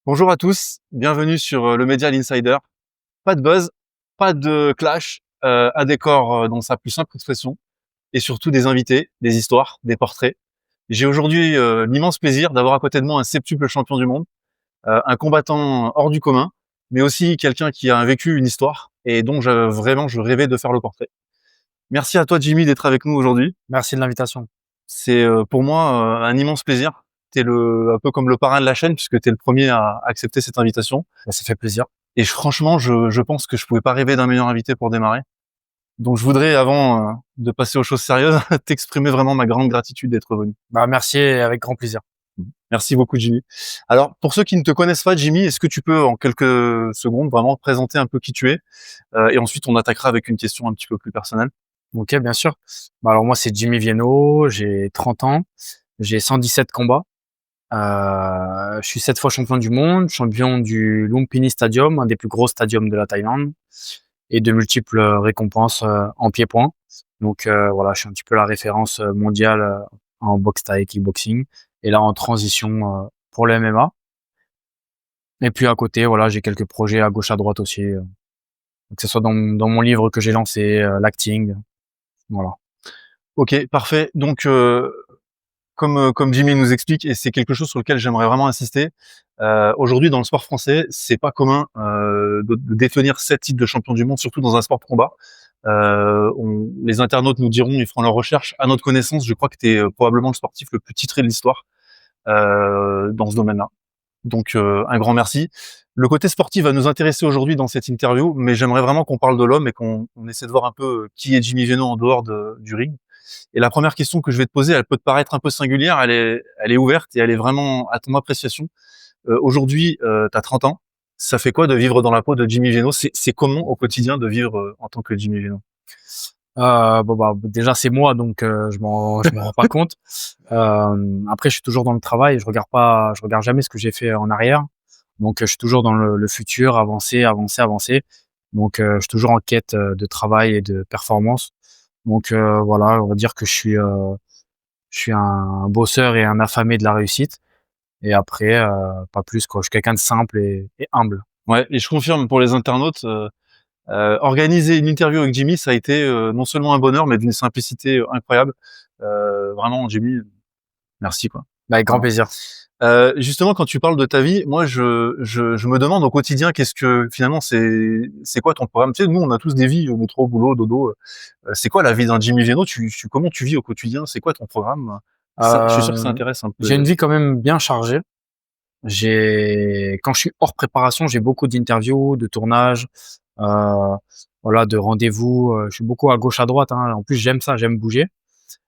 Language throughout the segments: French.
Bonjour à tous, bienvenue sur le Média Insider. Pas de buzz, pas de clash, un décor dans sa plus simple expression et surtout des invités, des histoires, des portraits. J'ai aujourd'hui l'immense plaisir d'avoir à côté de moi un septuple champion du monde, un combattant hors du commun, mais aussi quelqu'un qui a vécu une histoire et dont vraiment je rêvais de faire le portrait. Merci à toi Jimmy d'être avec nous aujourd'hui. Merci de l'invitation. C'est pour moi un immense plaisir. T'es un peu comme le parrain de la chaîne puisque t'es le premier à accepter cette invitation. Bah, ça fait plaisir. Et franchement, je pense que je pouvais pas rêver d'un meilleur invité pour démarrer. Donc je voudrais, avant de passer aux choses sérieuses, t'exprimer vraiment ma grande gratitude d'être venu. Bah, merci et avec grand plaisir. Merci beaucoup, Jimmy. Alors, pour ceux qui ne te connaissent pas, Jimmy, est-ce que tu peux, en quelques secondes, vraiment présenter un peu qui tu es et ensuite, on attaquera avec une question un petit peu plus personnelle. OK, bien sûr. Bah, alors moi, c'est Jimmy Vienno, j'ai 30 ans, j'ai 117 combats. Je suis 7 fois champion du monde, champion du Lumpini Stadium, un des plus gros stadiums de la Thaïlande et de multiples récompenses en pied-point. Donc voilà, je suis un petit peu la référence mondiale en boxe thaï, kickboxing et là en transition pour le MMA. Et puis à côté, voilà, j'ai quelques projets à gauche à droite aussi, que ce soit dans mon livre que j'ai lancé, l'acting, voilà. Ok, parfait. Donc, comme Jimmy nous explique, et c'est quelque chose sur lequel j'aimerais vraiment insister, aujourd'hui dans le sport français, c'est pas commun de détenir 7 titres de champion du monde, surtout dans un sport de combat. Les internautes nous diront, ils feront leurs recherches. À notre connaissance, je crois que tu es probablement le sportif le plus titré de l'histoire dans ce domaine-là. Donc un grand merci. Le côté sportif va nous intéresser aujourd'hui dans cette interview, mais j'aimerais vraiment qu'on parle de l'homme et qu'on essaie de voir un peu qui est Jimmy Vienno en dehors du ring. Et la première question que je vais te poser, elle peut te paraître un peu singulière, elle est ouverte et elle est vraiment à ton appréciation. Aujourd'hui, tu as 30 ans. Ça fait quoi de vivre dans la peau de Jimmy Vienno? C'est comment au quotidien de vivre en tant que Jimmy Vienno? Bon, bah, déjà c'est moi donc je m'en rends pas compte. Après je suis toujours dans le travail, je regarde jamais ce que j'ai fait en arrière. Donc je suis toujours dans le futur, avancer, avancer, avancer. Donc je suis toujours en quête de travail et de performance. Donc voilà, on va dire que je suis un bosseur et un affamé de la réussite et après pas plus quoi. Je suis quelqu'un de simple et humble. Ouais, et je confirme pour les internautes, organiser une interview avec Jimmy, ça a été non seulement un bonheur, mais d'une simplicité incroyable. Vraiment, Jimmy, merci quoi. Bah, avec grand Vraiment. plaisir. Justement, quand tu parles de ta vie, moi, je me demande au quotidien, qu'est-ce que finalement, c'est quoi ton programme? Tu sais, nous, on a tous des vies, au métro, boulot, dodo. C'est quoi la vie d'un Jimmy Vienno? Comment tu vis au quotidien? C'est quoi ton programme? Ça, je suis sûr que ça Heu, intéresse un peu. j'ai une vie quand même bien chargée. Quand je suis hors préparation, j'ai beaucoup d'interviews, de tournages, heu, voilà, de rendez-vous, je suis beaucoup à gauche, à droite, hein. En plus, j'aime ça, j'aime bouger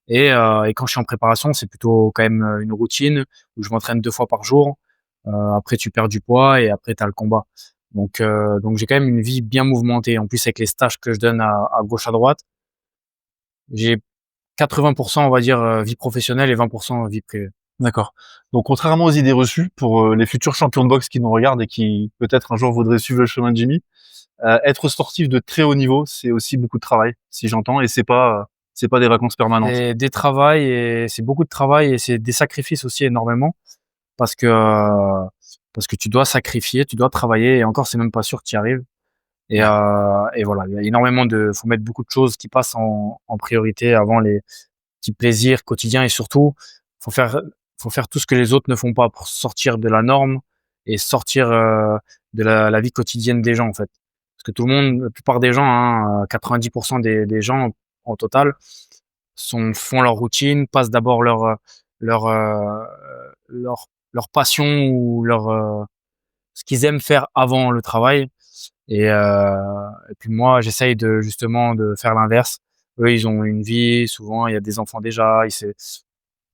et quand je suis en préparation, c'est plutôt quand même, une routine où je m'entraîne 2 fois par jour. Après tu perds du poids et après tu as le combat. Donc j'ai quand même une vie bien mouvementée. En plus, avec les stages que je donne à gauche, à droite, j'ai 80 on va dire, vie professionnelle et 20 vie privée. D'accord. Donc, contrairement aux idées reçues, pour les futurs champions de boxe qui nous regardent et qui peut-être un jour voudraient suivre le chemin de Jimmy, être sportif de très haut niveau, c'est aussi beaucoup de travail, si j'entends, et c'est pas des vacances permanentes. C'est des travails et c'est beaucoup de travail et c'est des sacrifices aussi énormément parce que, parce que tu dois sacrifier, tu dois travailler et encore c'est même pas sûr que tu y arrives Ouais. et voilà, il y a énormément faut mettre beaucoup de choses qui passent en priorité avant les petits plaisirs quotidiens et surtout, faut faire faut faire tout ce que les autres ne font pas pour sortir de la norme et sortir, de la vie quotidienne des gens, en fait. Parce que tout le monde la plupart des gens, hein, 90 des gens en total font leur routine, passent d'abord leur, leur passion ou ce qu'ils aiment faire avant le travail et puis moi, j'essaye de justement de faire l'inverse. Eux, ils ont une vie, souvent il y a des enfants déjà,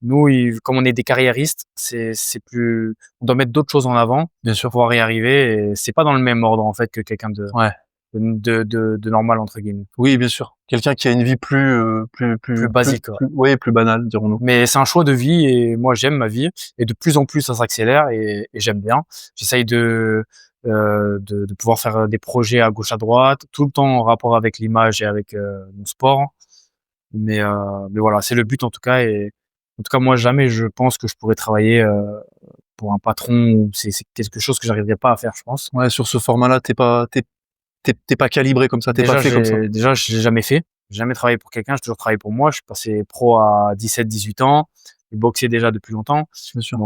nous, comme on est des carriéristes, c'est plus on doit mettre d'autres choses en avant Bien pour sûr. pouvoir y arriver et c'est pas dans le même ordre en fait que quelqu'un Ouais. de «normal» entre guillemets, Oui, bien sûr. Quelqu'un qui a une vie plus basique, ouais. oui, plus banale, dirons-nous. Mais c'est un choix de vie et moi j'aime ma vie et de plus en plus ça s'accélère et j'aime bien. J'essaye de pouvoir faire des projets à gauche à droite, tout le temps en rapport avec l'image et avec, mon sport. Mais voilà, c'est le but en tout cas et en tout cas moi jamais je pense que je pourrais travailler, pour un patron, c'est quelque chose que j'arriverais pas à faire, je pense. Ouais, sur ce format-là, t'es pas calibré comme ça, t'es pas fait comme ça. Déjà, je l'ai jamais fait. J'ai jamais travaillé pour quelqu'un, j'ai toujours travaillé pour moi. Je suis passé pro à 17-18 ans. Je boxais déjà depuis longtemps. Bien sûr.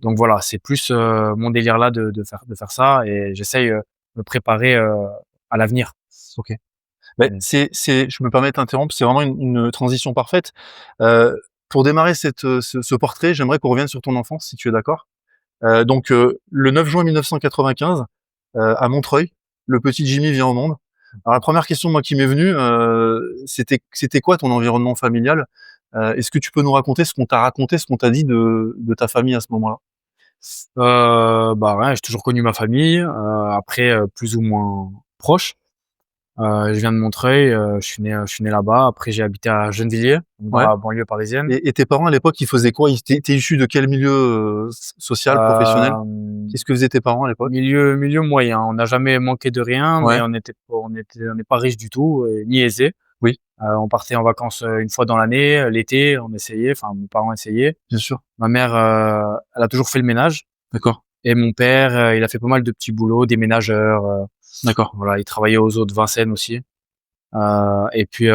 Donc voilà, c'est plus mon délire là de faire ça et j'essaye me préparer à l'avenir. OK. Beh, Mmh. je me permets de t'interrompre, c'est vraiment une transition parfaite. Heu, pour démarrer ce portrait, j'aimerais qu'on revienne sur ton enfance, si tu es d'accord? Le 9 juin 1995, à Montreuil, le petit Jimmy vient au monde. Alors la première question, moi, qui m'est venue, c'était quoi ton environnement familial? Est-ce que tu peux nous raconter ce qu'on t'a raconté, ce qu'on t'a dit de ta famille à ce moment-là? Bah, ouais, j'ai toujours connu ma famille, après, plus ou moins proche. Je viens de Montreuil, je suis né là-bas. Après j'ai habité à Gennevilliers, dans Ouais. la banlieue parisienne. Et tes parents à l'époque, ils faisaient quoi? Tu issu de quel milieu, social, professionnel? Hem, Qu'est-ce que faisaient tes parents à l'époque? milieu moyen. On n'a jamais manqué de rien, mais Ouais, on n'est pas riches du tout, ni aisés. oui, On partait en vacances, 1 fois dans l'année, l'été, on essayait, enfin mes parents essayaient. bien sûr. Ma mère, elle a toujours fait le ménage D'accord, et mon père, il a fait pas mal de petits boulots, déménageur, d'accord, voilà, il travaillait aux eaux de Vincennes aussi. Et puis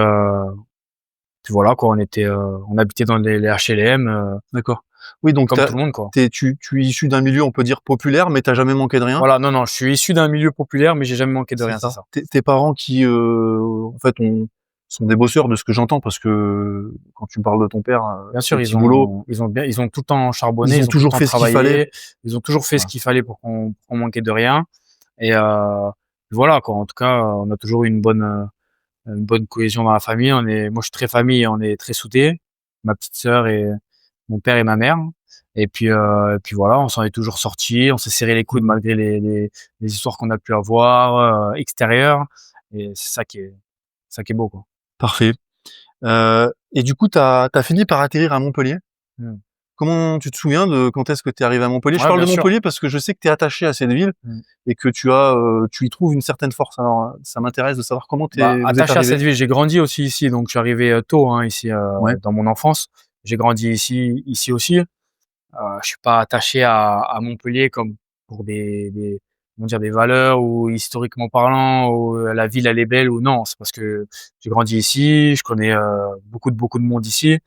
voilà quoi, on habitait dans les HLM, d'accord. Oui, donc comme tout le monde quoi. tu es issu d'un milieu, on peut dire populaire, mais tu as jamais manqué de rien, Voilà, non, non, je suis issu d'un milieu populaire, mais j'ai jamais manqué de c'est rien, c'est ça? ça. Tes parents qui, en fait, sont des bosseurs de ce que j'entends parce que quand tu me parles de ton père, Bien ses sûr, petits boulots, ils ont tout le temps charbonné, ils ont ils ont tout le toujours temps fait ce qu'il fallait. travaillé, ils ont toujours fait ce Voilà, qu'il fallait pour qu'on manquait de rien et voilà quoi. En tout cas, on a toujours eu une bonne cohésion dans la famille. Moi, je suis très famille, on est très soudés. Ma petite sœur et mon père et ma mère. Et puis voilà, on s'en est toujours sortis. On s'est serré les coudes mmh, malgré les histoires qu'on a pu avoir extérieures. Et c'est ça qui est beau, quoi. parfait. Et du coup, tu as fini par atterrir à Montpellier. Mmh. Comment tu te souviens de quand est-ce que tu es arrivé à Montpellier? Je Ouais, parle bien de sûr. Montpellier parce que je sais que tu es attaché à cette ville Mmh. et que tu y trouves une certaine force. Alors, ça m'intéresse de savoir comment Bah, vous êtes attaché à arrivés? cette ville, j'ai grandi aussi ici, donc je suis arrivé tôt, hein, ici, Ouais, dans mon enfance. J'ai grandi ici aussi. Je suis pas attaché à Montpellier comme pour des comment dire? Des valeurs ou historiquement parlant ou la ville elle est belle ou non. C'est parce que j'ai grandi ici, je connais, beaucoup de monde ici.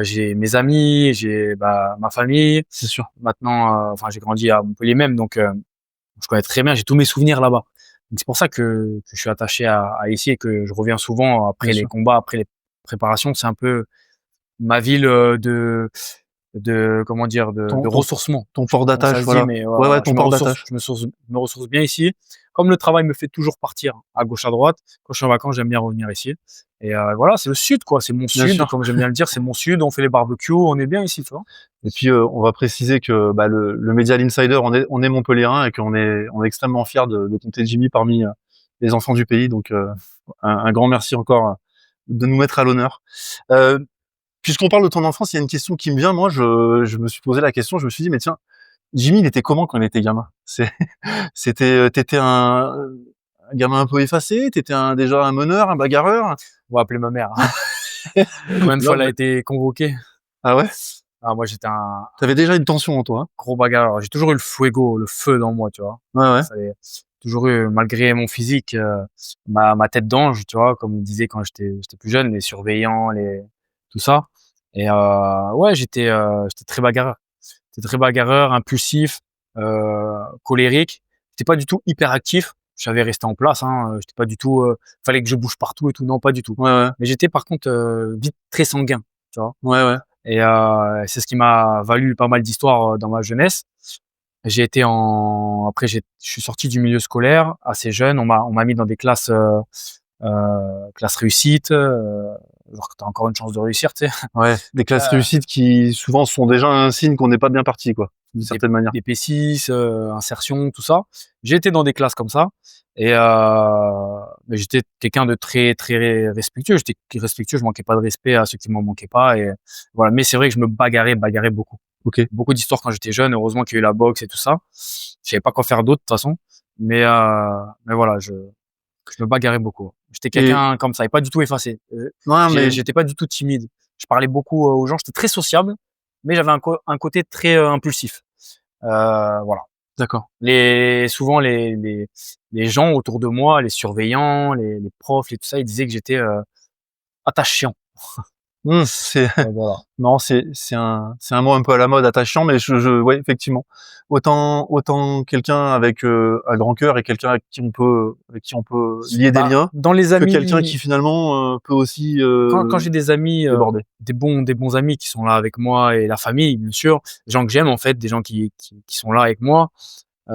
J'ai mes amis, j'ai, bah, ma famille. c'est sûr. Maintenant, enfin j'ai grandi à Montpellier même donc je connais très bien, j'ai tous mes souvenirs là-bas. Donc c'est pour ça que je suis attaché à ici et que je reviens souvent Bien après les sûr. combats, après les préparations. C'est un peu ma ville, de comment dire? Ton De ton ressourcement. ton Je sais port pas comment ça d'attache, se dit, voilà. mais Ouais, ouais, voilà, ton port d'attache. je me ressource bien ici. Comme le travail me fait toujours partir à gauche, à droite, quand je suis en vacances, j'aime bien revenir ici et voilà, c'est le sud, quoi, c'est mon Bien sud, sûr. comme j'aime bien le dire, c'est mon sud, on fait les barbecues, on est bien ici, tu vois? Et puis, on va préciser que, bah, le Média Insider, on est montpelliérain et on est extrêmement fiers de compter Jimmy parmi, les enfants du pays. Donc, un grand merci encore, de nous mettre à l'honneur. Heu, puisqu'on parle de ton enfance, il y a une question qui me vient. Moi, je me suis posé la question, je me suis dit: «Mais tiens, Jimmy, il était comment quand il était gamin?» Tu étais un gamin un peu effacé? Tu étais déjà un meneur, un bagarreur? On va appeler ma mère. Combien de fois Non, elle a mais été convoquée? ah ouais? Ah moi, j'étais un Tu avais déjà une tension en toi, hein? gros bagarreur. J'ai toujours eu le fuego, le feu dans moi, tu vois? Ouais, ouais, C'est toujours eu malgré mon physique, ma tête d'ange, tu vois? Comme on disait quand j'étais plus jeune, les surveillants, les tout ça et ouais, j'étais très bagarreur. J'étais très bagarreur, impulsif, colérique. J'étais pas du tout hyperactif. Je savais rester en place, hein, j'étais pas du tout, fallait que je bouge partout et tout, non, pas du tout. ouais, ouais, Mais j'étais par contre, vite très sanguin, tu vois? ouais, ouais, Et c'est ce qui m'a valu pas mal d'histoires, dans ma jeunesse. J'ai été en après je suis sorti du milieu scolaire assez jeune. On m'a mis dans des classes, classes réussite, genre que tu as encore une chance de réussir, tu sais? ouais, des classes Heu, réussites qui souvent sont déjà un signe qu'on n'est pas bien parti, quoi, d'une des certaine manière. des P6, insertion, tout ça. J'ai été dans des classes comme ça et mais j'étais quelqu'un de très, très respectueux. J'étais respectueux, je manquais pas de respect à ceux qui m'en manquaient pas et voilà. Mais c'est vrai que je me bagarrais beaucoup. OK. Beaucoup d'histoires quand j'étais jeune. Heureusement qu'il y a eu la boxe et tout ça. Je savais pas quoi faire d'autre de toute façon. Mais voilà, je me bagarrais beaucoup. J'étais Et quelqu'un comme ça et pas du tout effacé. non, mais J'étais pas du tout timide. Je parlais beaucoup aux gens. J'étais très sociable, mais j'avais un côté très impulsif. Voilà. D'accord. Souvent les gens autour de moi, les surveillants, les profs et tout ça, ils disaient que j'étais attachant. C'est Voilà. non, c'est un mot un peu à la mode, attachant, mais ouais, effectivement. Autant quelqu'un avec, un grand cœur et quelqu'un avec qui on peut lier des Bah, liens, dans les que quelqu'un qui amis, finalement, peut aussi, quand j'ai des amis, déborder. des bons amis qui sont là avec moi et la famille, bien sûr, des gens que j'aime en fait, des gens qui sont là avec moi, heu,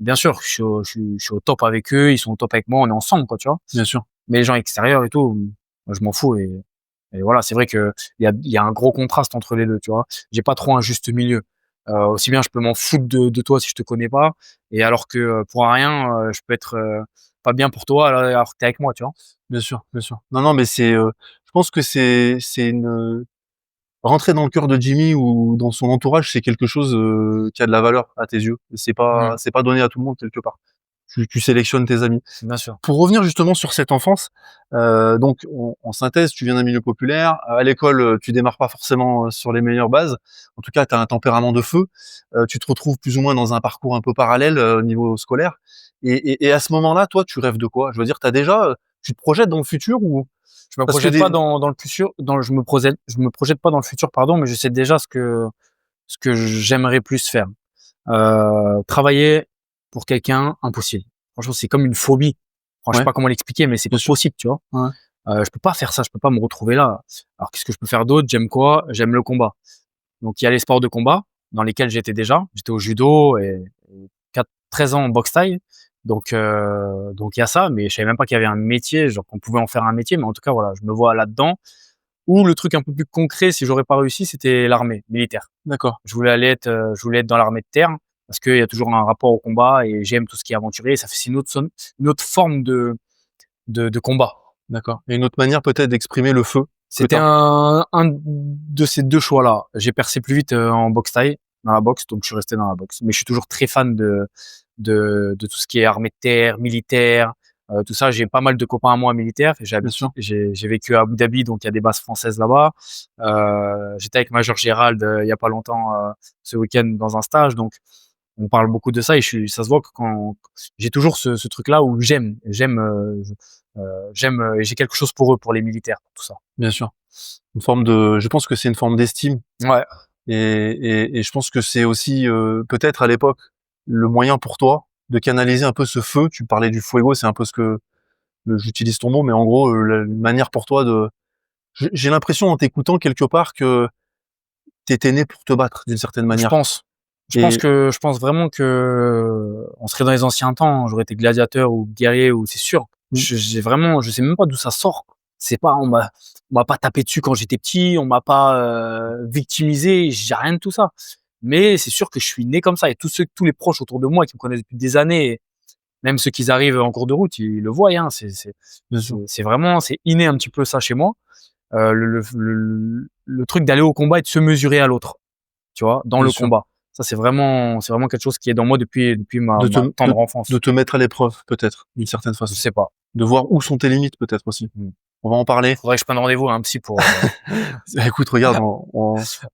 bien sûr, je suis au top avec eux, ils sont au top avec moi, on est ensemble quoi, tu vois? Bien sûr, Mais les gens extérieurs et tout, moi je m'en fous et voilà, c'est vrai que il y a un gros contraste entre les 2, tu vois? J'ai pas trop un juste milieu. Aussi bien je peux m'en foutre de toi si je te connais pas et alors que, pour rien, je peux être, pas bien pour toi alors que tu es avec moi, tu vois? bien sûr, bien sûr. Non, non, mais je pense que c'est rentrer dans le cœur de Jimmy ou dans son entourage, c'est quelque chose, qui a de la valeur à tes yeux. Mmh, C'est pas donné à tout le monde quelque part. Tu sélectionnes tes amis. bien sûr. Pour revenir justement sur cette enfance, donc en synthèse, tu viens d'un milieu populaire. À l'école, tu démarres pas forcément, sur les meilleures bases. En tout cas, tu as un tempérament de feu. Tu te retrouves plus ou moins dans un parcours un peu parallèle, au niveau scolaire et à ce moment-là, toi, tu rêves de quoi? Je veux dire, tu te projettes dans le futur ou Je me parce que projette pas des dans le futur, je me projette pas dans le futur, pardon, mais je sais déjà ce que j'aimerais plus faire. Travailler pour quelqu'un, impossible. Franchement, c'est comme une phobie. Enfin, je sais ouais, pas comment l'expliquer, mais c'est bien pas sûr. possible, tu vois? Ouais, Je peux pas faire ça, je peux pas me retrouver là. Alors qu'est-ce que je peux faire d'autre? J'aime quoi? J'aime le combat. Donc il y a les sports de combat dans lesquels j'étais déjà. J'étais au judo et 13 ans en boxe thaï. Donc il y a ça, mais je savais même pas qu'il y avait un métier, genre qu'on pouvait en faire un métier, mais en tout cas voilà, je me vois là-dedans. Ou le truc un peu plus concret, si j'aurais pas réussi, c'était l'armée militaire. d'accord, Je voulais être dans l'armée de terre parce qu'il y a toujours un rapport au combat et j'aime tout ce qui est aventurier. Ça fait c'est une autre forme de combat. d'accord et une autre manière peut-être d'exprimer le feu que tu C'était as? un de ces 2 choix-là. J'ai percé plus vite, en boxe thaï, dans la boxe, donc je suis resté dans la boxe. Mais je suis toujours très fan de tout ce qui est armée de terre, militaire, tout ça. J'ai pas mal de copains à moi militaires. Bien sûr, J'ai vécu à Abu Dhabi, donc il y a des bases françaises là-bas. J'étais avec Major Gérald, il y a pas longtemps, ce week-end dans un stage, donc on parle beaucoup de ça et ça se voit que quand j'ai toujours ce truc-là où j'ai quelque chose pour eux, pour les militaires, pour tout ça. bien sûr. Je pense que c'est une forme d'estime Ouais, et je pense que c'est aussi, peut-être à l'époque, le moyen pour toi de canaliser un peu ce feu. Tu parlais du fuego, c'est un peu ce que j'utilise ton mot, mais en gros, une manière pour toi de j'ai l'impression en t'écoutant quelque part que tu étais né pour te battre d'une certaine je manière pense. et Je pense vraiment que on serait dans les anciens temps, j'aurais été gladiateur ou guerrier ou c'est sûr. mmh, J'ai vraiment, je sais même pas d'où ça sort. C'est pas, on m'a pas tapé dessus quand j'étais petit, on m'a pas victimisé, j'ai rien de tout ça. Mais c'est sûr que je suis né comme ça et tous les proches autour de moi qui me connaissent depuis des années, même ceux qui arrivent en cours de route, ils le voient, hein. bien sûr, C'est vraiment, c'est inné un petit peu ça chez moi. Le truc d'aller au combat et de se mesurer à l'autre, tu vois, dans bien le sûr. combat. Ça, c'est vraiment quelque chose qui est dans moi depuis De te ma de tendre de enfance. te mettre à l'épreuve peut-être, d'une certaine Je façon. sais pas. De voir où sont tes limites peut-être aussi. Mmh. On va en parler. Faudrait que je prenne rendez-vous à un psy pour, Écoute, regarde, des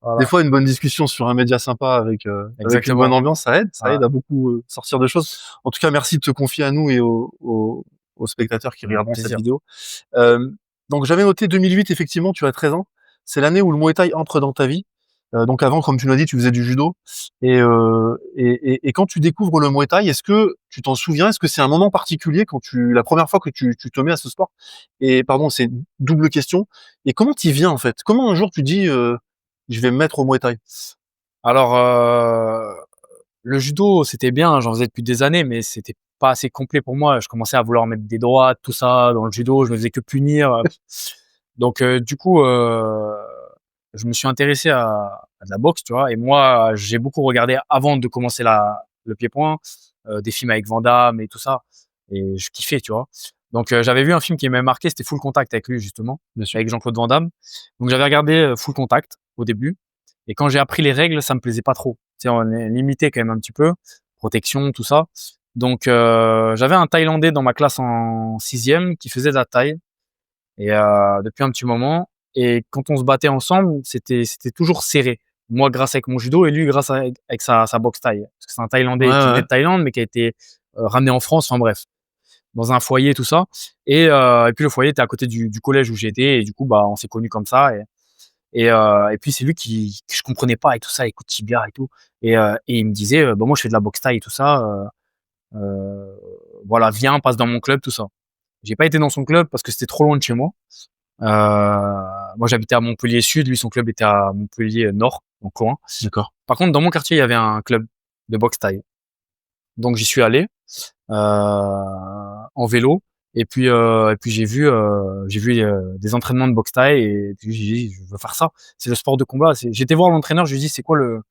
voilà, fois, une bonne discussion sur un média sympa avec une bonne exactement. ambiance, ça aide Voilà. à beaucoup sortir de choses. En tout cas, merci de te confier à nous et aux spectateurs qui Avec regarderont cette plaisir. vidéo. Euh, donc, j'avais noté 2008, effectivement, tu as 13 ans. C'est l'année où le Muay Thai entre dans ta vie. Donc avant, comme tu l'as dit, tu faisais du judo. Et quand tu découvres le Muay Thai, est-ce que tu t'en souviens? Est-ce que c'est un moment particulier la première fois que tu te mets à ce sport? Et pardon, c'est une double question. Et comment t'y viens en fait? Comment un jour tu dis je vais me mettre au Muay Thai? Alors, le judo, c'était bien, j'en faisais depuis des années, mais c'était pas assez complet pour moi. Je commençais à vouloir mettre des droites, tout ça dans le judo, je me faisais que punir. Donc, du coup, je me suis intéressé à de la boxe, tu vois? Et moi, j'ai beaucoup regardé avant de commencer le pied-point, des films avec Van Damme et tout ça, et je kiffais, tu vois? Donc, j'avais vu un film qui m'avait marqué, c'était Full Contact avec lui justement, Bien sûr. avec Jean-Claude Van Damme. Donc j'avais regardé, Full Contact au début et quand j'ai appris les règles, ça me plaisait pas trop. Tu sais, on est limité quand même un petit peu, protection, tout ça. Donc, j'avais un Thaïlandais dans ma classe en 6e qui faisait de la thaï et depuis un petit moment et quand on se battait ensemble, c'était toujours serré. Moi, grâce avec mon judo et lui, grâce avec sa boxe thaï. Parce que c'est un Ouais, Thaïlandais qui ouais, venait ouais. de Thaïlande, mais qui a été ramené en France. Enfin bref, dans un foyer, tout ça. Et puis le foyer était à côté du collège où j'étais. Et du coup, bah, on s'est connus comme ça. Et puis c'est lui que je comprenais pas et tout ça, écoute tibia et tout. Et il me disait, bah, moi je fais de la boxe thaï et tout ça. Voilà, viens, passe dans mon club, tout ça. J'ai pas été dans son club parce que c'était trop loin de chez moi. Moi, j'habitais à Montpellier Sud, lui, son club était à Montpellier Nord, donc loin. D'accord. Par contre, dans mon quartier, il y avait un club de boxe thaï. Donc, j'y suis allé en vélo. Et puis j'ai vu des entraînements de boxe thaï et puis j'ai dit, je veux faire ça. C'est le sport de combat. J'étais voir l'entraîneur, je lui ai dit, c'est quoi le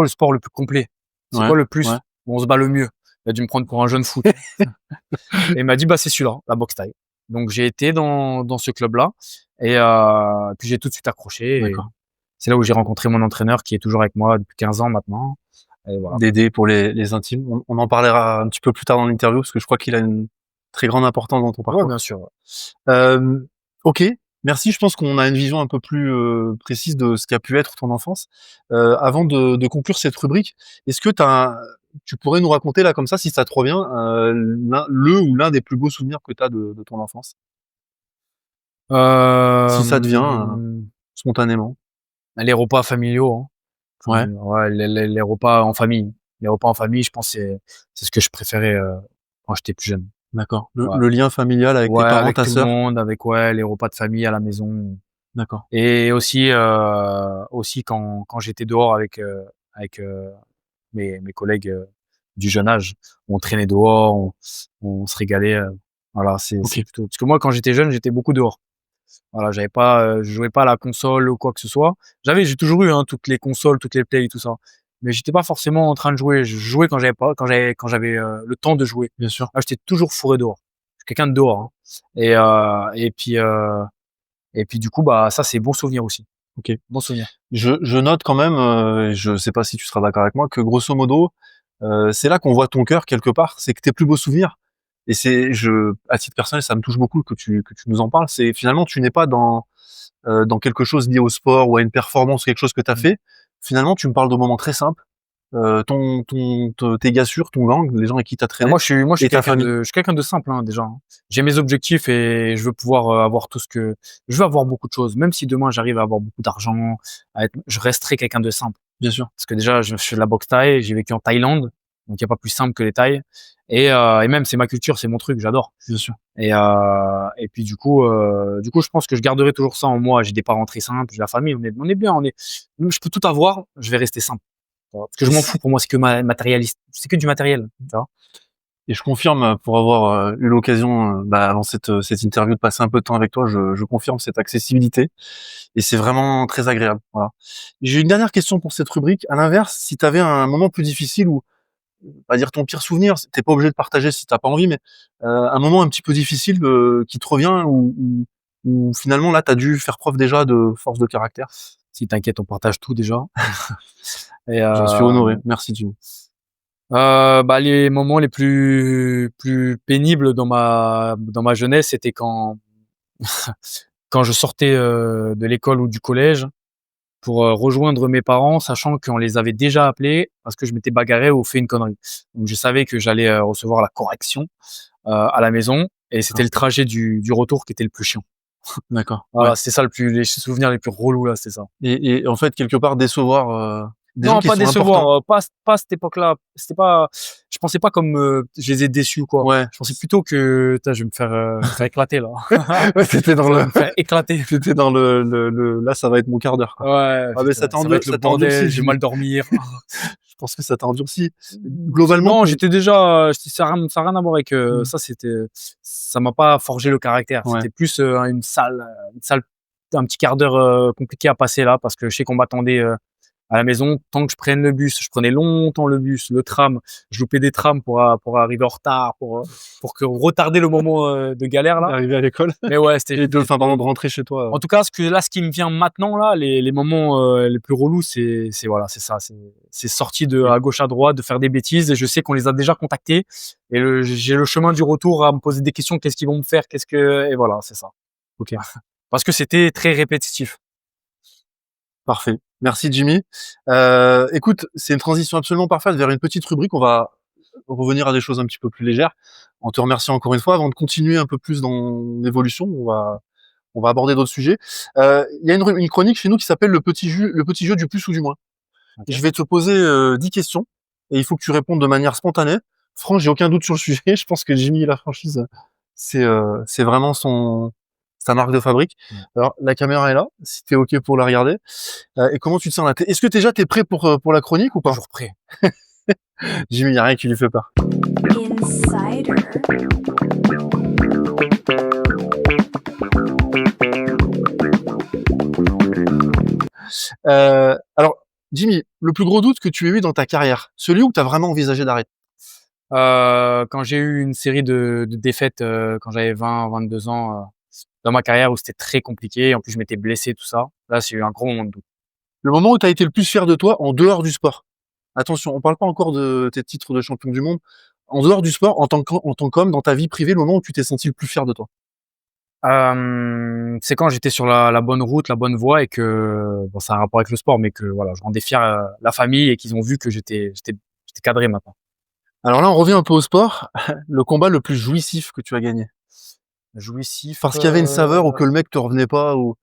sport le plus complet? C'est Ouais, quoi le ouais. plus où on se bat le mieux? Il a dû me prendre pour un jeune fou. Et il m'a dit, bah, c'est celui-là, la boxe thaï. Donc, j'ai été dans ce club-là et puis j'ai tout de suite accroché et D'accord. c'est là où j'ai rencontré mon entraîneur qui est toujours avec moi depuis 15 ans maintenant et voilà. D'aider pour les intimes. On en parlera un petit peu plus tard dans l'interview parce que je crois qu'il a une très grande importance dans ton Ouais, parcours. bien sûr, ouais. OK, merci. Je pense qu'on a une vision un peu plus, précise de ce qu'a pu être ton enfance. Avant de conclure cette rubrique, est-ce que tu pourrais nous raconter là comme ça, si ça te revient, l'un des plus beaux souvenirs que tu as de ton enfance? Si ça te vient, Hem, spontanément. les repas familiaux, hein. Ouais, Ouais, les repas en famille. Les repas en famille, je pense c'est ce que je préférais, quand j'étais plus jeune. d'accord. Le Ouais. le lien familial avec tes Ouais, parents, avec ta tout le sœur? monde, avec ouais, les repas de famille à la maison. D'accord. Et aussi quand j'étais dehors avec mes collègues, du jeune âge. On traînait dehors, on se régalait, voilà, c'est OK, plutôt parce que moi, quand j'étais jeune, j'étais beaucoup dehors. Voilà, je jouais pas à la console ou quoi que ce soit. J'ai toujours eu, hein, toutes les consoles, toutes les Play et tout ça. Mais j'étais pas forcément en train de jouer. Je jouais quand j'avais le temps de jouer. bien sûr. Ah, j'étais toujours fourré dehors. Je suis quelqu'un de dehors, hein. Et puis du coup, bah, ça, c'est bon souvenir aussi. OK. Bon souvenir. Je note quand même, et je sais pas si tu seras d'accord avec moi, que grosso modo, c'est là qu'on voit ton cœur quelque part. C'est que tes plus beaux souvenirs et à titre personnel, ça me touche beaucoup que tu nous en parles. C'est finalement, tu n'es pas dans quelque chose lié au sport ou à une performance, quelque chose que tu as Mmh. fait. Finalement, tu me parles de moments très simples, tes gars sûrs, ton gang, les gens avec qui tu as Ah, traîné moi je suis et ta quelqu'un famille. de je suis quelqu'un de simple, hein, déjà, hein. J'ai mes objectifs et je veux pouvoir, avoir tout ce que je veux avoir beaucoup de choses. Même si demain j'arrive à avoir beaucoup d'argent, je resterai quelqu'un de simple. Bien sûr, Parce que déjà je fais de la boxe thaï, j'ai vécu en Thaïlande, donc il y a pas plus simple que les Thaïs et même c'est ma culture, c'est mon truc, j'adore. bien sûr. Et puis du coup je pense que je garderai toujours ça en moi. J'ai des parents très simples, j'ai la famille, on est bien, je peux tout avoir, je vais rester simple. Tu vois? Parce que je m'en fous, pour moi c'est que matérialiste, c'est que du matériel, tu vois? Et je confirme, pour avoir, eu l'occasion, avant cette interview de passer un peu de temps avec toi, je confirme cette accessibilité et c'est vraiment très agréable, voilà. J'ai une dernière question pour cette rubrique. À l'inverse, si tu avais un moment plus difficile ou on va dire ton pire souvenir, tu pas obligé de partager si tu pas envie, mais, un moment un petit peu difficile, qui te revient où finalement là, tu as dû faire preuve déjà de force de caractère? Si t'inquiète, on partage tout déjà. Et J'en suis honoré, merci Jimmy. bah, les moments les plus pénibles dans ma jeunesse, c'était quand je sortais, de l'école ou du collège pour, rejoindre mes parents, sachant qu'on les avait déjà appelés parce que je m'étais bagarré ou fait une connerie. Donc je savais que j'allais, recevoir la correction, à la maison et c'était D'accord, le trajet du retour qui était le plus chiant. d'accord, ouais. Voilà, c'est ça les souvenirs les plus relous là, c'est ça. Et en fait, quelque part décevoir, des gens Non, qui pas sont importants. décevoir, pas à cette époque-là. Je pensais pas comme, je les ai déçus ou quoi. Ouais. Je pensais plutôt que: «Putain, je vais me faire éclater là. Ouais, c'était dans Ça va le me faire éclater». c'était dans le là, ça va être mon quart d'heure, quoi. Ouais, Ah beh, putain, ça va être le ça t'a endurci, bordel, je vais Jimmy. mal dormir. Je pense que ça t'a endurci. Globalement, Non, ton j'étais déjà, ça a rien à voir avec, mmh, ça. Ça m'a pas forgé le caractère. ouais, C'était plus, une salle, un petit quart d'heure, compliqué à passer là parce que je sais qu'on m'attendait, à la maison, tant que je prenne le bus, je prenais longtemps le bus, le tram, je loupais des trams pour arriver en retard, pour que retarder le moment, de galère là. d'arriver à l'école Mais ouais, c'était enfin, pardon, c'était de rentrer chez toi, en tout cas, ce qui me vient maintenant là, les moments, les plus relous, voilà, c'est ça, c'est sorti de OK. à gauche, à droite, de faire des bêtises et je sais qu'on les a déjà contactés et j'ai le chemin du retour à me poser des questions: «Qu'est-ce qu'ils vont me faire? Et voilà, c'est ça. OK, Parce que c'était très répétitif. parfait. Merci Jimmy. Écoute, c'est une transition absolument parfaite vers une petite rubrique. On va revenir à des choses un petit peu plus légères. En te remerciant encore une fois, avant de continuer un peu plus dans l'évolution, on va aborder d'autres sujets. Il y a une chronique chez nous qui s'appelle le petit jeu du plus ou du moins. OK. Je vais te poser 10 questions et il faut que tu répondes de manière spontanée. Franchement, j'ai aucun doute sur le sujet. Je pense que Jimmy et la franchise, c'est vraiment sa marque de fabrique. Ouais. Alors, la caméra est là, si t'es OK pour la regarder. Et comment tu te sens là? Est-ce que déjà t'es prêt pour la chronique ou pas? Toujours prêt. Jimmy, il y a rien qui lui fait peur. Insider. Alors, Jimmy, le plus gros doute que tu aies eu dans ta carrière, celui où tu as vraiment envisagé d'arrêter? Quand j'ai eu une série de défaites, quand j'avais 20-22 ans, dans ma carrière où c'était très compliqué. En plus, je m'étais blessé, tout ça. Là, j'ai eu un gros moment de doute. Le moment où tu as été le plus fier de toi en dehors du sport. Attention, on parle pas encore de tes titres de champion du monde. En dehors du sport, en tant qu'homme, dans ta vie privée, le moment où tu t'es senti le plus fier de toi. C'est quand j'étais sur la bonne route, la bonne voie et que bon, ça a un rapport avec le sport, mais que voilà, je rendais fier, la famille et qu'ils ont vu que j'étais cadré maintenant. Alors là, on revient un peu au sport. Le combat le plus jouissif que tu as gagné. Jouissif, Parce qu'il y avait une saveur ou que le mec te revenait pas ou,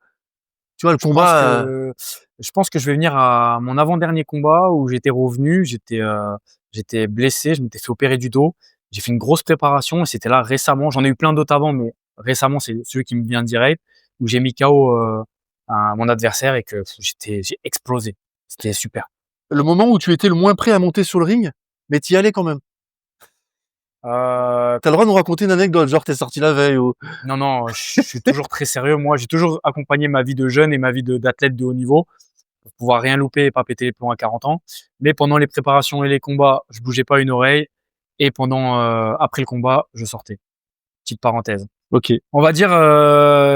tu vois, le je pense combat, que je pense que je vais venir à mon avant-dernier combat où j'étais revenu, j'étais blessé, je m'étais fait opérer du dos. J'ai fait une grosse préparation et c'était là récemment. J'en ai eu plein d'autres avant, mais récemment, c'est celui qui me vient direct où j'ai mis KO, mon adversaire et que j'ai explosé. C'était super. le moment où tu étais le moins prêt à monter sur le ring, mais t'y allais quand même. T'as le droit de nous raconter une anecdote, genre t'es sorti la veille ou... Non, non, je suis toujours très sérieux. Moi, j'ai toujours accompagné ma vie de jeune et ma vie d'athlète de haut niveau pour pouvoir rien louper et pas péter les plombs à 40 ans. Mais pendant les préparations et les combats, je bougeais pas une oreille. Et pendant, après le combat, je sortais. Petite parenthèse. Ok. On va dire,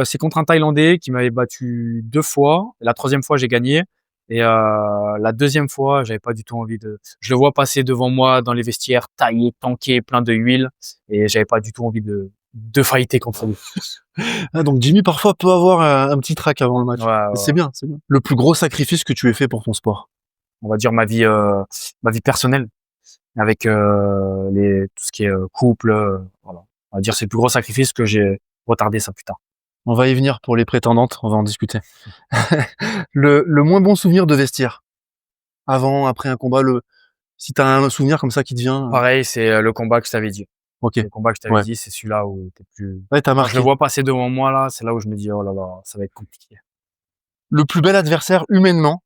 c'est contre un Thaïlandais qui m'avait battu 2 fois. La 3e fois, j'ai gagné. Et la 2e fois, j'avais pas du tout envie de. Je le vois passer devant moi dans les vestiaires, taillé, tanké, plein de huile, et j'avais pas du tout envie de fighter contre lui. Ah, donc Jimmy parfois peut avoir un petit trac avant le match. Ouais, ouais, Mais c'est ouais. bien, c'est bien. Le plus gros sacrifice que tu aies fait pour ton sport. On va dire ma vie personnelle avec tout ce qui est couple. Voilà. On va dire c'est le plus gros sacrifice que j'ai retardé ça plus tard. On va y venir pour les prétendantes, on va en discuter. Le moins bon souvenir de vestiaire. Avant, après un combat, si t'as un souvenir comme ça qui te vient, Pareil, c'est le combat que je t'avais dit. ok. Le combat que je t'avais Ouais. dit, c'est celui-là où t'es plus. Ouais, t'as Quand je marqué. le vois passer devant moi là, c'est là où je me dis oh là là, ça va être compliqué. Le plus bel adversaire humainement,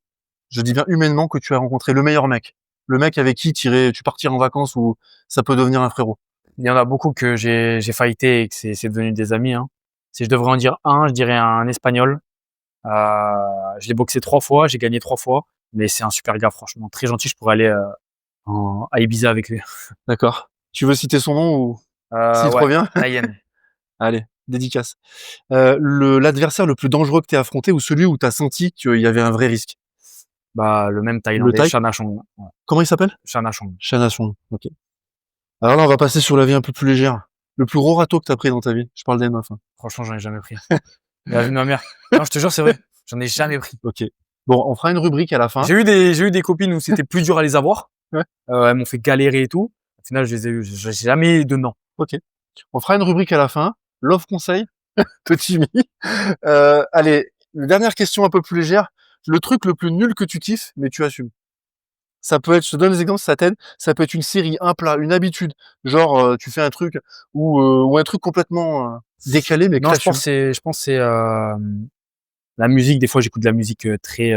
je dis bien humainement, que tu as rencontré, le meilleur mec. Le mec avec qui tu partirais en vacances ou ça peut devenir un frérot. Il y en a beaucoup que j'ai fighté et que c'est devenu des amis. Hein. Si je devrais en dire un, je dirais un Espagnol. Je l'ai boxé 3 fois, j'ai gagné 3 fois, mais c'est un super gars, franchement, très gentil. Je pourrais aller à Ibiza avec lui. D'accord. Tu veux citer son nom ou s'il te Ouais, revient? Ryan. Allez, dédicace. L'adversaire le plus dangereux que t'aies affronté ou celui où t'as senti qu'il y avait un vrai risque. Bah, le même Le Thaïlandais, Thaï, Chanachong. Ouais, comment il s'appelle? Chanachong. Chanasong. Ok. Alors là, on va passer sur la vie un peu plus légère. Le plus gros râteau que t'as pris dans ta vie. Je parle des meufs, hein. Franchement, j'en ai jamais pris. La vie de ma mère. Non, je te jure, c'est vrai. J'en ai jamais pris. Ok. Bon, on fera une rubrique à la fin. J'ai eu des copines où c'était plus dur à les avoir. Ouais. Elles m'ont fait galérer et tout. Au final, je les ai eu. J'ai jamais eu de non. Ok. On fera une rubrique à la fin. Love conseil de Jimmy. Allez, une dernière question un peu plus légère. Le truc le plus nul que tu kiffes, mais tu assumes. Ça peut être, je te donne des exemples, ça t'aide. Ça peut être une série, un plat, une habitude. Genre, tu fais un truc ou un truc complètement décalé, mais que Non, t'assumes. je pense que c'est la musique. Des fois, j'écoute de la musique très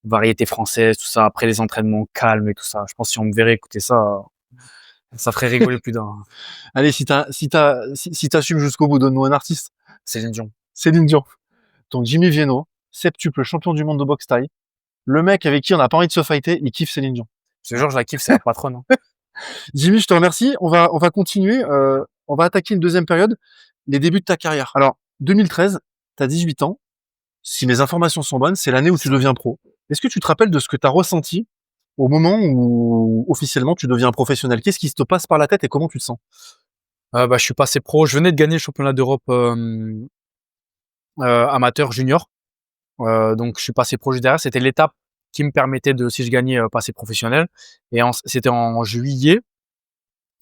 variété française, tout ça. Après les entraînements calmes et tout ça. Je pense que si on me verrait écouter ça, ça ferait rigoler plus d'un. Allez, si t'assumes jusqu'au bout, donne-nous un artiste. Céline Dion. Céline Dion. Donc Jimmy Vienno, septuple champion du monde de boxe thaï. Le mec avec qui on n'a pas envie de se fighter, il kiffe Céline Dion. Ce genre, je la kiffe, c'est la patronne. Hein. Jimmy, je te remercie. On va continuer. On va attaquer une deuxième période, les débuts de ta carrière. Alors, 2013, t'as 18 ans. Si mes informations sont bonnes, c'est l'année où tu deviens pro. Est-ce que tu te rappelles de ce que tu as ressenti au moment où officiellement tu deviens professionnel? Qu'est-ce qui se te passe par la tête et comment tu te sens? Bah, je suis passé pro. Je venais de gagner le championnat d'Europe amateur junior. Donc je suis passé proche derrière. C'était l'étape qui me permettait de, si je gagnais, passer professionnel. Et c'était en juillet.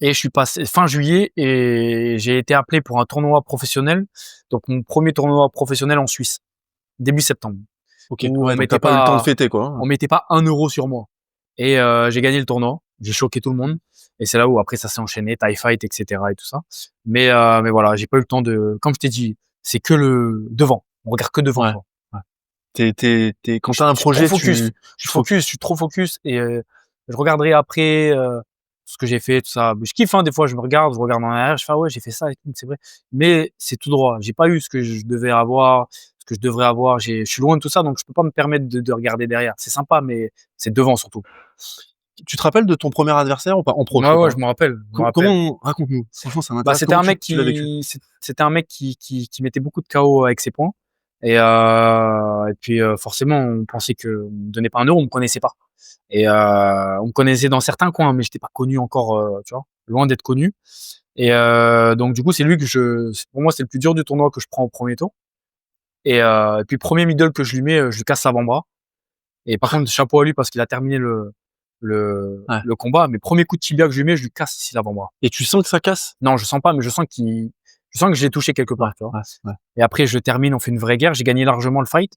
Et je suis passé fin juillet et j'ai été appelé pour un tournoi professionnel. Donc mon premier tournoi professionnel en Suisse, début septembre. Ok. Où Ouais, donc t'as pas eu le temps de fêter, quoi. on mettait pas 1 euro sur moi. Et j'ai gagné le tournoi. J'ai choqué tout le monde. Et c'est là où après ça s'est enchaîné, TIE Fight, etc. et tout ça. Mais voilà, j'ai pas eu le temps de. Comme je t'ai dit, c'est que le devant. On regarde que devant. Ouais. Toi. Quand t'as un projet, Je suis trop focus et je regarderai après ce que j'ai fait, tout ça. Je kiffe, hein, des fois, je regarde en arrière, je fais ah ouais, j'ai fait ça et tout, c'est vrai. Mais c'est tout droit. J'ai pas eu ce que je devais avoir, ce que je devrais avoir. Je suis loin de tout ça, donc je peux pas me permettre de regarder derrière. C'est sympa, mais c'est devant surtout. tu te rappelles de ton premier adversaire ou pas? En pro, je Ouais, te ouais, parle. je me rappelle. Je me rappelle. Comment, raconte-nous. Franchement, ça Bah, m'intéresse. Comment tu l'as vécu? c'était un mec qui mettait beaucoup de KO avec ses points. Et puis, forcément, on pensait qu'on me donnait pas 1 euro, on me connaissait pas. Et on me connaissait dans certains coins, mais j'étais pas connu encore, tu vois, loin d'être connu. Donc du coup, c'est lui que pour moi, c'est le plus dur du tournoi que je prends au premier tour. Et puis premier middle que je lui mets, je lui casse l'avant-bras. Et par contre, chapeau à lui parce qu'il a terminé Ouais. le combat. Mais premier coup de tibia que je lui mets, je lui casse ici l'avant-bras. Et tu sens que ça casse? Non, je sens pas, mais je sens que je l'ai touché quelque part, tu vois. Ouais. Et après, je termine, on fait une vraie guerre. J'ai gagné largement le fight.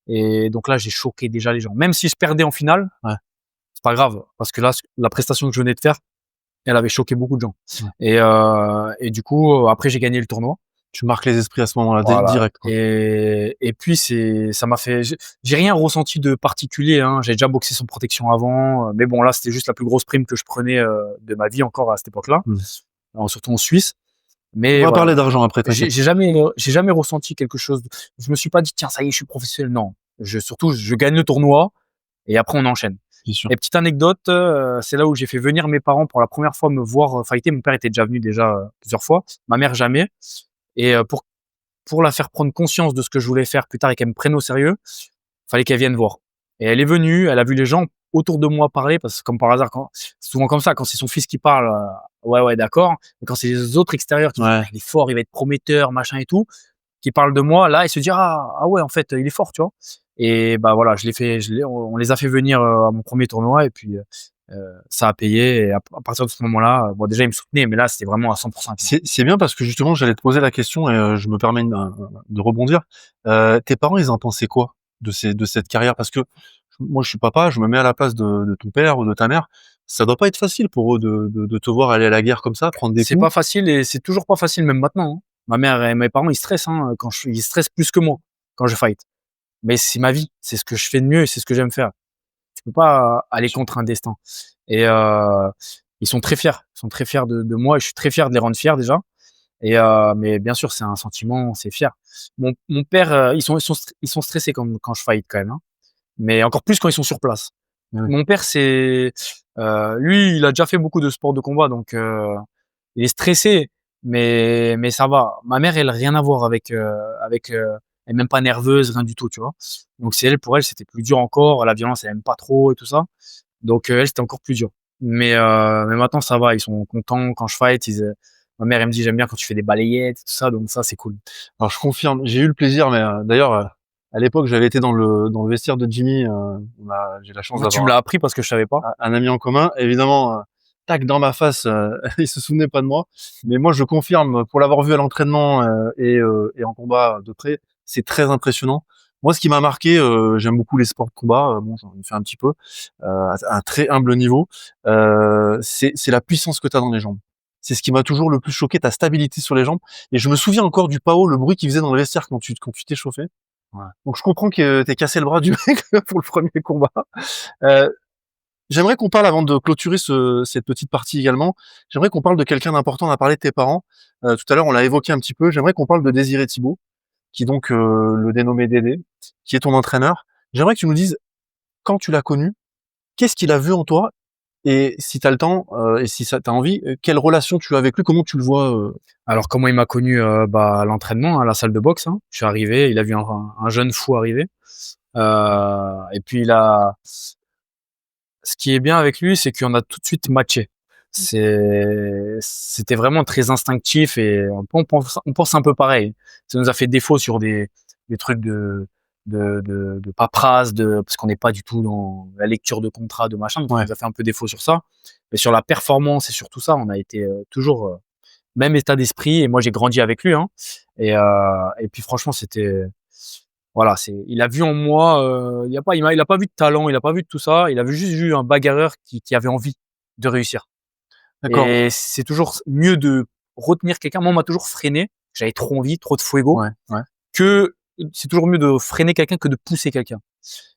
Et donc là, j'ai choqué déjà les gens. Même si je perdais en finale, Ouais. c'est pas grave. Parce que là, la prestation que je venais de faire, elle avait choqué beaucoup de gens. Ouais. Et du coup, après, j'ai gagné le tournoi. Tu marques les esprits à ce moment-là, Voilà. direct, quoi. Et puis, ça m'a fait, j'ai rien ressenti de particulier, hein. J'ai déjà boxé sans protection avant. Mais bon, là, c'était juste la plus grosse prime que je prenais, de ma vie encore à cette époque-là. Surtout en Suisse. On Mais va voilà. parler d'argent après, t'inquiète. J'ai jamais ressenti quelque chose. Je me suis pas dit tiens ça y est je suis professionnel. Non, surtout je gagne le tournoi et après on enchaîne. Bien sûr. Et petite anecdote, c'est là où j'ai fait venir mes parents pour la première fois me voir fighter. Mon père était déjà venu plusieurs fois, ma mère jamais. Et pour la faire prendre conscience de ce que je voulais faire plus tard et qu'elle me prenne au sérieux, fallait qu'elle vienne voir. Et elle est venue, elle a vu les gens autour de moi parler parce que comme par hasard, c'est souvent comme ça, quand c'est son fils qui parle, ouais d'accord. Mais quand c'est les autres extérieurs qui disent Ouais. ah, il est fort, il va être prometteur, machin et tout, qui parlent de moi, là il se dit ah ouais en fait il est fort, tu vois. Et bah voilà, on les a fait venir à mon premier tournoi et puis ça a payé. Et à partir de ce moment-là, bon déjà ils me soutenaient, mais là c'était vraiment à 100%. C'est bien parce que justement, j'allais te poser la question et je me permets de rebondir. Tes parents, ils en pensaient quoi de cette carrière? Parce que moi, je suis papa, je me mets à la place de ton père ou de ta mère. Ça doit pas être facile pour eux de te voir aller à la guerre comme ça, prendre des C'est coups. pas facile et c'est toujours pas facile même maintenant, hein. Ma mère et mes parents ils stressent, hein, ils stressent plus que moi quand je fight. Mais c'est ma vie, c'est ce que je fais de mieux et c'est ce que j'aime faire. Tu peux pas aller contre un destin. Et ils sont très fiers. Ils sont très fiers de moi et je suis très fier de les rendre fiers déjà. Mais bien sûr, c'est un sentiment, c'est fier. Mon père, ils sont stressés quand je fight quand même, hein. Mais encore plus quand ils sont sur place. Ouais. Mon père, lui, il a déjà fait beaucoup de sports de combat, donc il est stressé, mais ça va. Ma mère, elle a rien à voir elle est même pas nerveuse, rien du tout, tu vois. Donc pour elle, c'était plus dur encore. La violence, elle aime pas trop et tout ça. Donc elle, c'était encore plus dur. Mais maintenant, ça va. Ils sont contents quand je fight. Ma mère, elle me dit, j'aime bien quand tu fais des balayettes, tout ça. Donc ça, c'est cool. Alors je confirme, j'ai eu le plaisir, mais d'ailleurs, à l'époque, j'avais été dans le vestiaire de Jimmy. J'ai la chance Tu me d'avoir l'as appris parce que je savais pas. un ami en commun. Évidemment, tac dans ma face, il se souvenait pas de moi. Mais moi, je confirme, pour l'avoir vu à l'entraînement et en combat de près, c'est très impressionnant. Moi, ce qui m'a marqué, j'aime beaucoup les sports de combat. Bon, j'en ai fait un petit peu, à un très humble niveau. C'est la puissance que tu as dans les jambes. C'est ce qui m'a toujours le plus choqué, ta stabilité sur les jambes. Et je me souviens encore du PAO, le bruit qu'il faisait dans le vestiaire quand tu t'échauffais. Ouais. Donc je comprends que t'aies cassé le bras du mec pour le premier combat. Euh, J'aimerais qu'on parle, avant de clôturer cette petite partie également, j'aimerais qu'on parle de quelqu'un d'important. On a parlé de tes parents. Tout à l'heure, on l'a évoqué un petit peu. J'aimerais qu'on parle de Désiré Thibault, qui donc le dénommé Dédé, qui est ton entraîneur. J'aimerais que tu nous dises, quand tu l'as connu, qu'est-ce qu'il a vu en toi, et si tu as le temps et si ça t'as envie, quelle relation tu as avec lui, comment tu le vois Alors comment il m'a connu à l'entraînement, à la salle de boxe, hein. Je suis arrivé, il a vu un jeune fou arriver. Et puis ce qui est bien avec lui, c'est qu'on a tout de suite matché. C'était vraiment très instinctif et on pense un peu pareil. Ça nous a fait défaut sur des trucs de paperasse, parce qu'on n'est pas du tout dans la lecture de contrat, de machin. Donc, ça nous a fait un peu défaut sur ça. Mais sur la performance et sur tout ça, on a été toujours même état d'esprit. Et moi, j'ai grandi avec lui. Hein. Et puis, franchement, voilà, il a vu en moi, il a pas vu de talent, il a pas vu de tout ça. Il avait juste vu un bagarreur qui avait envie de réussir. D'accord. Et c'est toujours mieux de retenir quelqu'un. Moi, on m'a toujours freiné. J'avais trop envie, trop de fuego. Ouais. C'est toujours mieux de freiner quelqu'un que de pousser quelqu'un.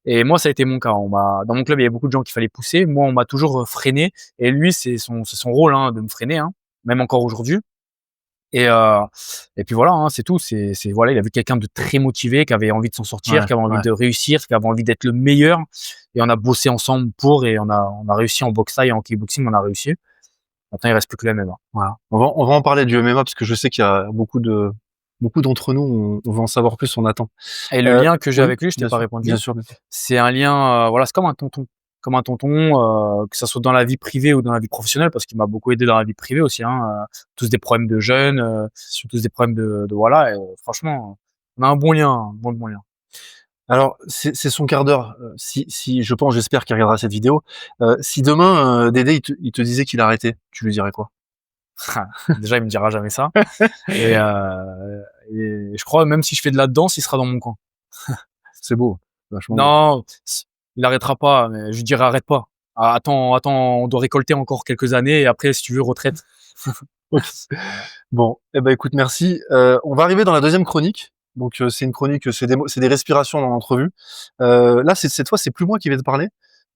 Et moi, ça a été mon cas. Dans mon club, il y avait beaucoup de gens qu'il fallait pousser. Moi, on m'a toujours freiné. Et lui, c'est son rôle, hein, de me freiner, hein, même encore aujourd'hui. Et puis voilà, hein, c'est tout. Voilà, il a vu quelqu'un de très motivé, qui avait envie de s'en sortir, qui avait envie de réussir, qui avait envie d'être le meilleur. Et on a bossé ensemble et on a réussi en boxe taille, en kickboxing, on a réussi. Maintenant, il reste plus que le MMA. Voilà. On va en parler du MMA parce que je sais qu'il y a beaucoup d'entre nous, on va en savoir plus, on attend. Et le lien que j'ai avec lui, je t'ai bien pas sûr, répondu. Bien sûr. C'est un lien, voilà, c'est comme un tonton. Que ça soit dans la vie privée ou dans la vie professionnelle, parce qu'il m'a beaucoup aidé dans la vie privée aussi, hein. Tous des problèmes de jeunes, tous des problèmes de voilà. Et franchement, on a un bon lien, bon lien. Alors, c'est son quart d'heure. Si je pense, j'espère qu'il regardera cette vidéo. Si demain, Dédé, il te disait qu'il arrêtait, tu lui dirais quoi? Déjà, il me dira jamais ça. Et je crois, même si je fais de la danse, il sera dans mon coin. C'est beau, vachement beau. Non, il arrêtera pas, mais je lui dirai arrête pas. Ah, attends, on doit récolter encore quelques années et après, si tu veux, retraite. Bon, eh ben écoute, merci. On va arriver dans la deuxième chronique. Donc c'est une chronique, c'est des respirations dans l'entrevue. Là, cette fois, c'est plus moi qui vais te parler.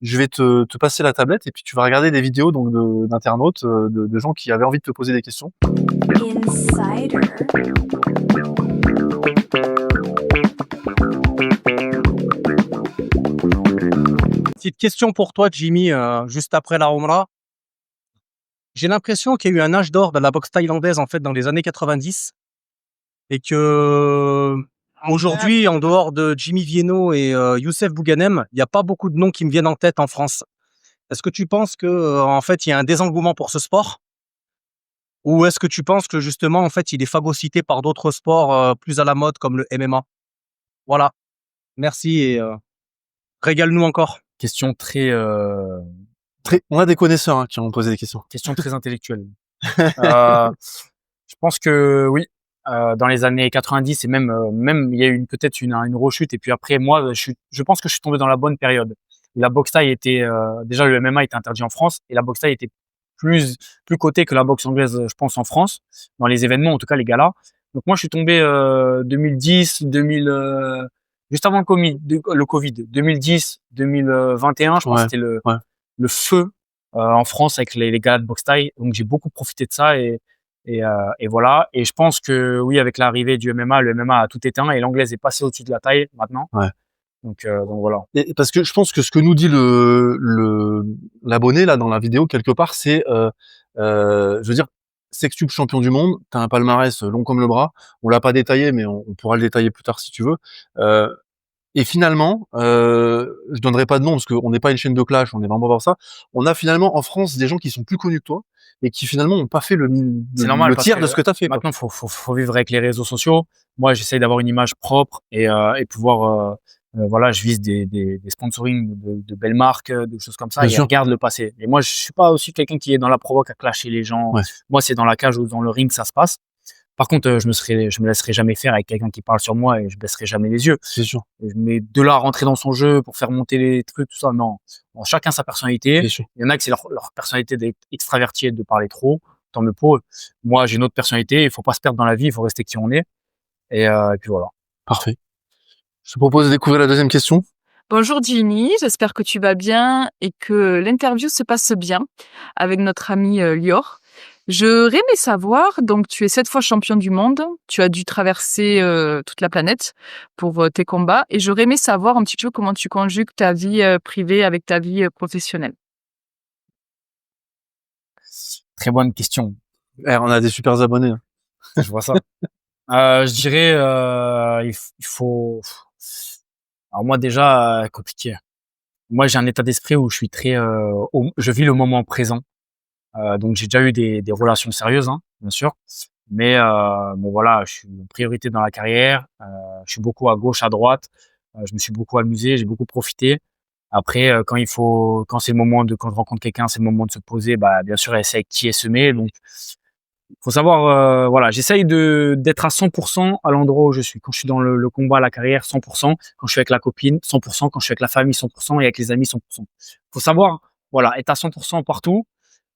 Je vais te passer la tablette et puis tu vas regarder des vidéos donc d'internautes, de gens qui avaient envie de te poser des questions. Insider. Petite question pour toi, Jimmy, juste après la Umrah. J'ai l'impression qu'il y a eu un âge d'or de la boxe thaïlandaise en fait dans les années 90 et que aujourd'hui, en dehors de Jimmy Vienno et Youssef Bouganem, il n'y a pas beaucoup de noms qui me viennent en tête en France. Est-ce que tu penses que en fait il y a un désengouement pour ce sport ou est-ce que tu penses que justement en fait il est phagocyté par d'autres sports plus à la mode comme le MMA? Voilà. Merci et régale-nous encore. Question très On a des connaisseurs qui ont posé des questions. intellectuelle. Je pense que oui, dans les années 90 et même il y a eu peut-être une rechute et puis après moi je pense que je suis tombé dans la bonne période. La boxe thaï était déjà le MMA était interdit en France et la boxe thaï était plus cotée que la boxe anglaise, je pense en France, dans les événements en tout cas les galas. Donc moi je suis tombé 2010, 2000 juste avant le Covid, 2010, 2021, je pense que c'était le feu en France avec les galas de boxe thaï. Donc j'ai beaucoup profité de ça et voilà. Et je pense que oui, avec l'arrivée du MMA, le MMA a tout éteint et l'anglaise est passée au-dessus de la taille maintenant. Ouais. Donc voilà. Et parce que je pense que ce que nous dit l'abonné là dans la vidéo quelque part, c'est je veux dire, sextuple champion du monde, t'as un palmarès long comme le bras. On l'a pas détaillé, mais on pourra le détailler plus tard si tu veux. Et finalement, je donnerai pas de nom parce qu'on n'est pas une chaîne de clash, on est vraiment pas pour ça. On a finalement en France des gens qui sont plus connus que toi et qui finalement n'ont pas fait le C'est normal le parce tiers que de ce que t'as fait. Quoi. maintenant faut vivre avec les réseaux sociaux. Moi, j'essaye d'avoir une image propre et pouvoir voilà, je vise des sponsorings de belles marques, de choses comme ça. Bien Et sûr. regarde le passé. Et moi, je suis pas aussi quelqu'un qui est dans la provoque à clasher les gens. Ouais. Moi, c'est dans la cage ou dans le ring que ça se passe. Par contre, je me laisserai jamais faire avec quelqu'un qui parle sur moi et je baisserai jamais les yeux. C'est sûr. Mais de là à rentrer dans son jeu pour faire monter les trucs, tout ça, non. Bon, chacun sa personnalité. Bien sûr. Il y en a que c'est leur personnalité d'être extraverti et de parler trop. Tant mieux pour eux. Moi, j'ai une autre personnalité. Il faut pas se perdre dans la vie. Il faut rester qui on est. Et puis voilà. Parfait. Je te propose de découvrir la deuxième question. Bonjour Jimmy, j'espère que tu vas bien et que l'interview se passe bien avec notre ami Lior. J'aurais aimé savoir, donc tu es 7 fois champion du monde, tu as dû traverser toute la planète pour tes combats et j'aurais aimé savoir un petit peu comment tu conjugues ta vie privée avec ta vie professionnelle. Très bonne question. On a des super abonnés. Hein. Je vois ça. Je dirais, il faut. Alors moi déjà compliqué. Moi j'ai un état d'esprit où je suis très, je vis le moment présent. Donc j'ai déjà eu des relations sérieuses, hein, bien sûr. Mais voilà, je suis une priorité dans la carrière. Je suis beaucoup à gauche, à droite. Je me suis beaucoup amusé, j'ai beaucoup profité. Après, quand c'est le moment quand je rencontre quelqu'un, c'est le moment de se poser. Bah, bien sûr, essayer avec qui est semé. Donc, faut savoir, voilà, j'essaye d'être à 100% à l'endroit où je suis. Quand je suis dans le combat, la carrière, 100%. Quand je suis avec la copine, 100%. Quand je suis avec la famille, 100%. Et avec les amis, 100%. Faut savoir, voilà, être à 100% partout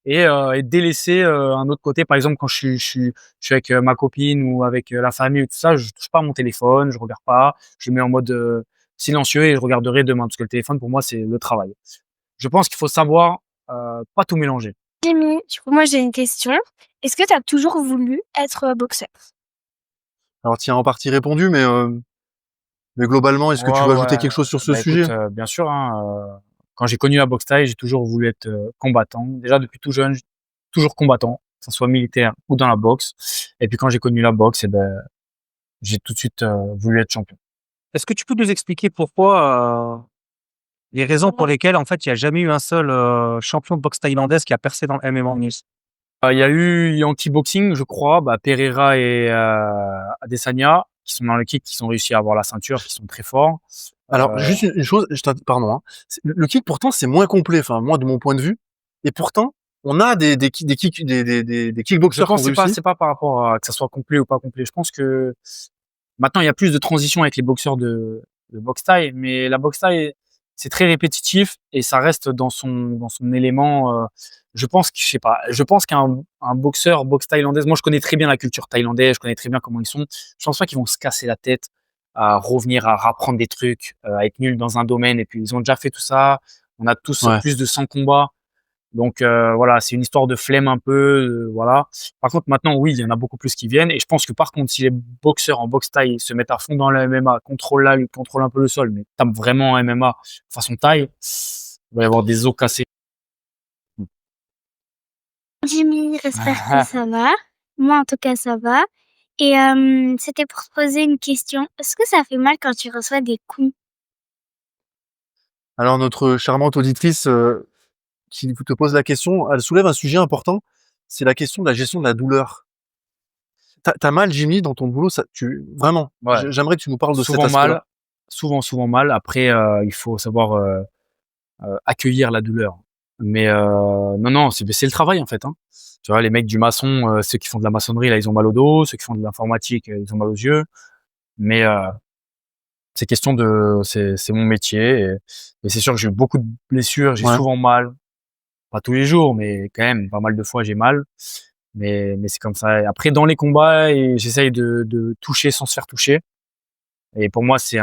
et délaisser un autre côté. Par exemple, quand je suis avec ma copine ou avec la famille ou tout ça, je touche pas à mon téléphone, je regarde pas, je le mets en mode silencieux et je regarderai demain parce que le téléphone pour moi c'est le travail. Je pense qu'il faut savoir pas tout mélanger. Jimmy, du coup, moi j'ai une question. Est-ce que tu as toujours voulu être boxeur? Alors, tu y as en partie répondu, mais globalement, est-ce que tu Ouais, veux ajouter ouais. quelque chose sur ce Bah sujet? écoute, bien sûr, hein, quand j'ai connu la boxe thaï, j'ai toujours voulu être combattant. Déjà depuis tout jeune, toujours combattant, que ce soit militaire ou dans la boxe. Et puis quand j'ai connu la boxe, et ben j'ai tout de suite voulu être champion. Est-ce que tu peux nous expliquer pourquoi, les raisons pour lesquelles, en fait, il y a jamais eu un seul, champion de boxe thaïlandaise qui a percé dans le MMA? Il y a eu Yankee Boxing, je crois, Pereira et Adesanya, qui sont dans le kick, qui ont réussi à avoir la ceinture, qui sont très forts. Alors, Euh, juste une chose, pardon, hein. Le kick, pourtant, c'est moins complet, enfin, moi, de mon point de vue. Et pourtant, on a des je kickboxers qui ont pense que réussi. c'est pas par rapport à que ça soit complet ou pas complet. Je pense que maintenant il y a plus de transition avec les boxeurs de boxe thaï, mais la boxe thaï c'est très répétitif et ça reste dans son élément. Je pense que je sais pas. Je pense qu'un boxeur boxe thaïlandaise, moi je connais très bien la culture thaïlandaise, je connais très bien comment ils sont. Je pense pas qu'ils vont se casser la tête à revenir à rapprendre des trucs, à être nuls dans un domaine et puis ils ont déjà fait tout ça. On a tous Ouais. plus de 100 combats. Donc voilà, c'est une histoire de flemme un peu, voilà. Par contre, maintenant, oui, il y en a beaucoup plus qui viennent. Et je pense que par contre, si les boxeurs en boxe thaï se mettent à fond dans le MMA, contrôlent la lutte, contrôlent un peu le sol, mais tapent vraiment en MMA façon thaï, il va y avoir des os cassés. Jimmy, j'espère que ça va. Moi, en tout cas, ça va. Et c'était pour te poser une question. Est-ce que ça fait mal quand tu reçois des coups? Alors, notre charmante auditrice, qui te pose la question, elle soulève un sujet important. C'est la question de la gestion de la douleur. T'as mal, Jimmy, dans ton boulot, vraiment. Ouais, J'aimerais que tu nous parles de cet souvent aspect-là. mal, souvent mal. Après, il faut savoir accueillir la douleur. Mais non, c'est le travail en fait. Hein. Tu vois, les mecs du maçon, ceux qui font de la maçonnerie, là, ils ont mal au dos. Ceux qui font de l'informatique, ils ont mal aux yeux. Mais c'est mon métier et c'est sûr que j'ai eu beaucoup de blessures, j'ai Ouais. souvent mal, pas tous les jours, mais quand même pas mal de fois j'ai mal. Mais c'est comme ça. Et après dans les combats, j'essaye de toucher sans se faire toucher. Et pour moi c'est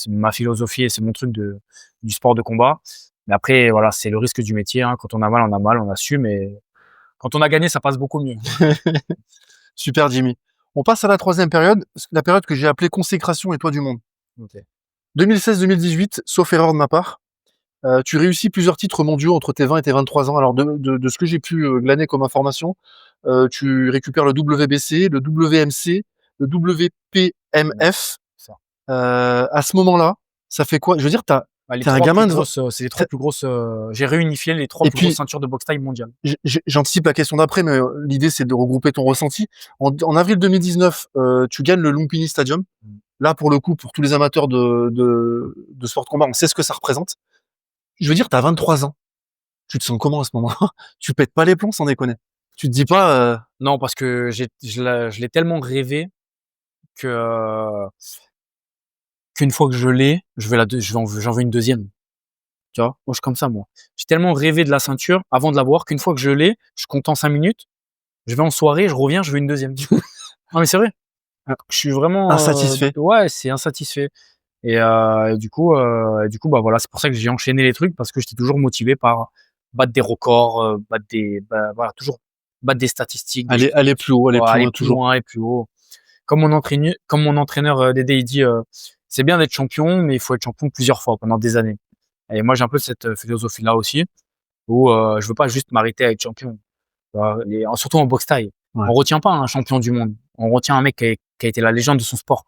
ma philosophie et c'est mon truc du sport de combat. Mais après voilà, c'est le risque du métier. Hein. Quand on a mal, on assume. Et quand on a gagné, ça passe beaucoup mieux. Super, Jimmy. On passe à la troisième période, la période que j'ai appelée consécration et toi du monde. Okay. 2016-2018, sauf erreur de ma part, tu réussis plusieurs titres mondiaux entre tes 20 et tes 23 ans. Alors, de ce que j'ai pu glaner comme information, tu récupères le WBC, le WMC, le WPMF. Ça. À ce moment-là, ça fait quoi? Je veux dire, Bah, t'es un gamin de... c'est les trois plus grosses. J'ai réunifié les trois Et plus grosses puis, ceintures de boxe thaï mondiale. j'anticipe la question d'après, mais l'idée, c'est de regrouper ton ressenti. En avril 2019, tu gagnes le Lumpini Stadium. Là, pour le coup, pour tous les amateurs de sport de combat, on sait ce que ça représente. Je veux dire, t'as 23 ans. Tu te sens comment à ce moment-là? Tu pètes pas les plombs, sans déconner. Tu te dis pas, Non, parce que je l'ai tellement rêvé que qu'une fois que je l'ai, j'en veux une deuxième. Tu vois? Moi, je suis comme ça, moi. J'ai tellement rêvé de la ceinture avant de l'avoir qu'une fois que je l'ai, je compte en 5 minutes, je vais en soirée, je reviens, je veux une deuxième. Non, mais c'est vrai. Je suis vraiment insatisfait. ouais, c'est insatisfait. Et du coup, bah voilà, c'est pour ça que j'ai enchaîné les trucs parce que j'étais toujours motivé par battre des records, voilà, toujours battre des statistiques, des choses. Aller plus haut, aller Ouais, plus aller loin, plus toujours. loin, aller plus haut. Comme mon entraîneur Dédé, il dit, c'est bien d'être champion, mais il faut être champion plusieurs fois pendant des années. Et moi, j'ai un peu cette philosophie-là aussi, où je veux pas juste m'arrêter à être champion. Tu vois, surtout en boxe thaï. Ouais. On retient pas un champion du monde. On retient un mec qui a été la légende de son sport.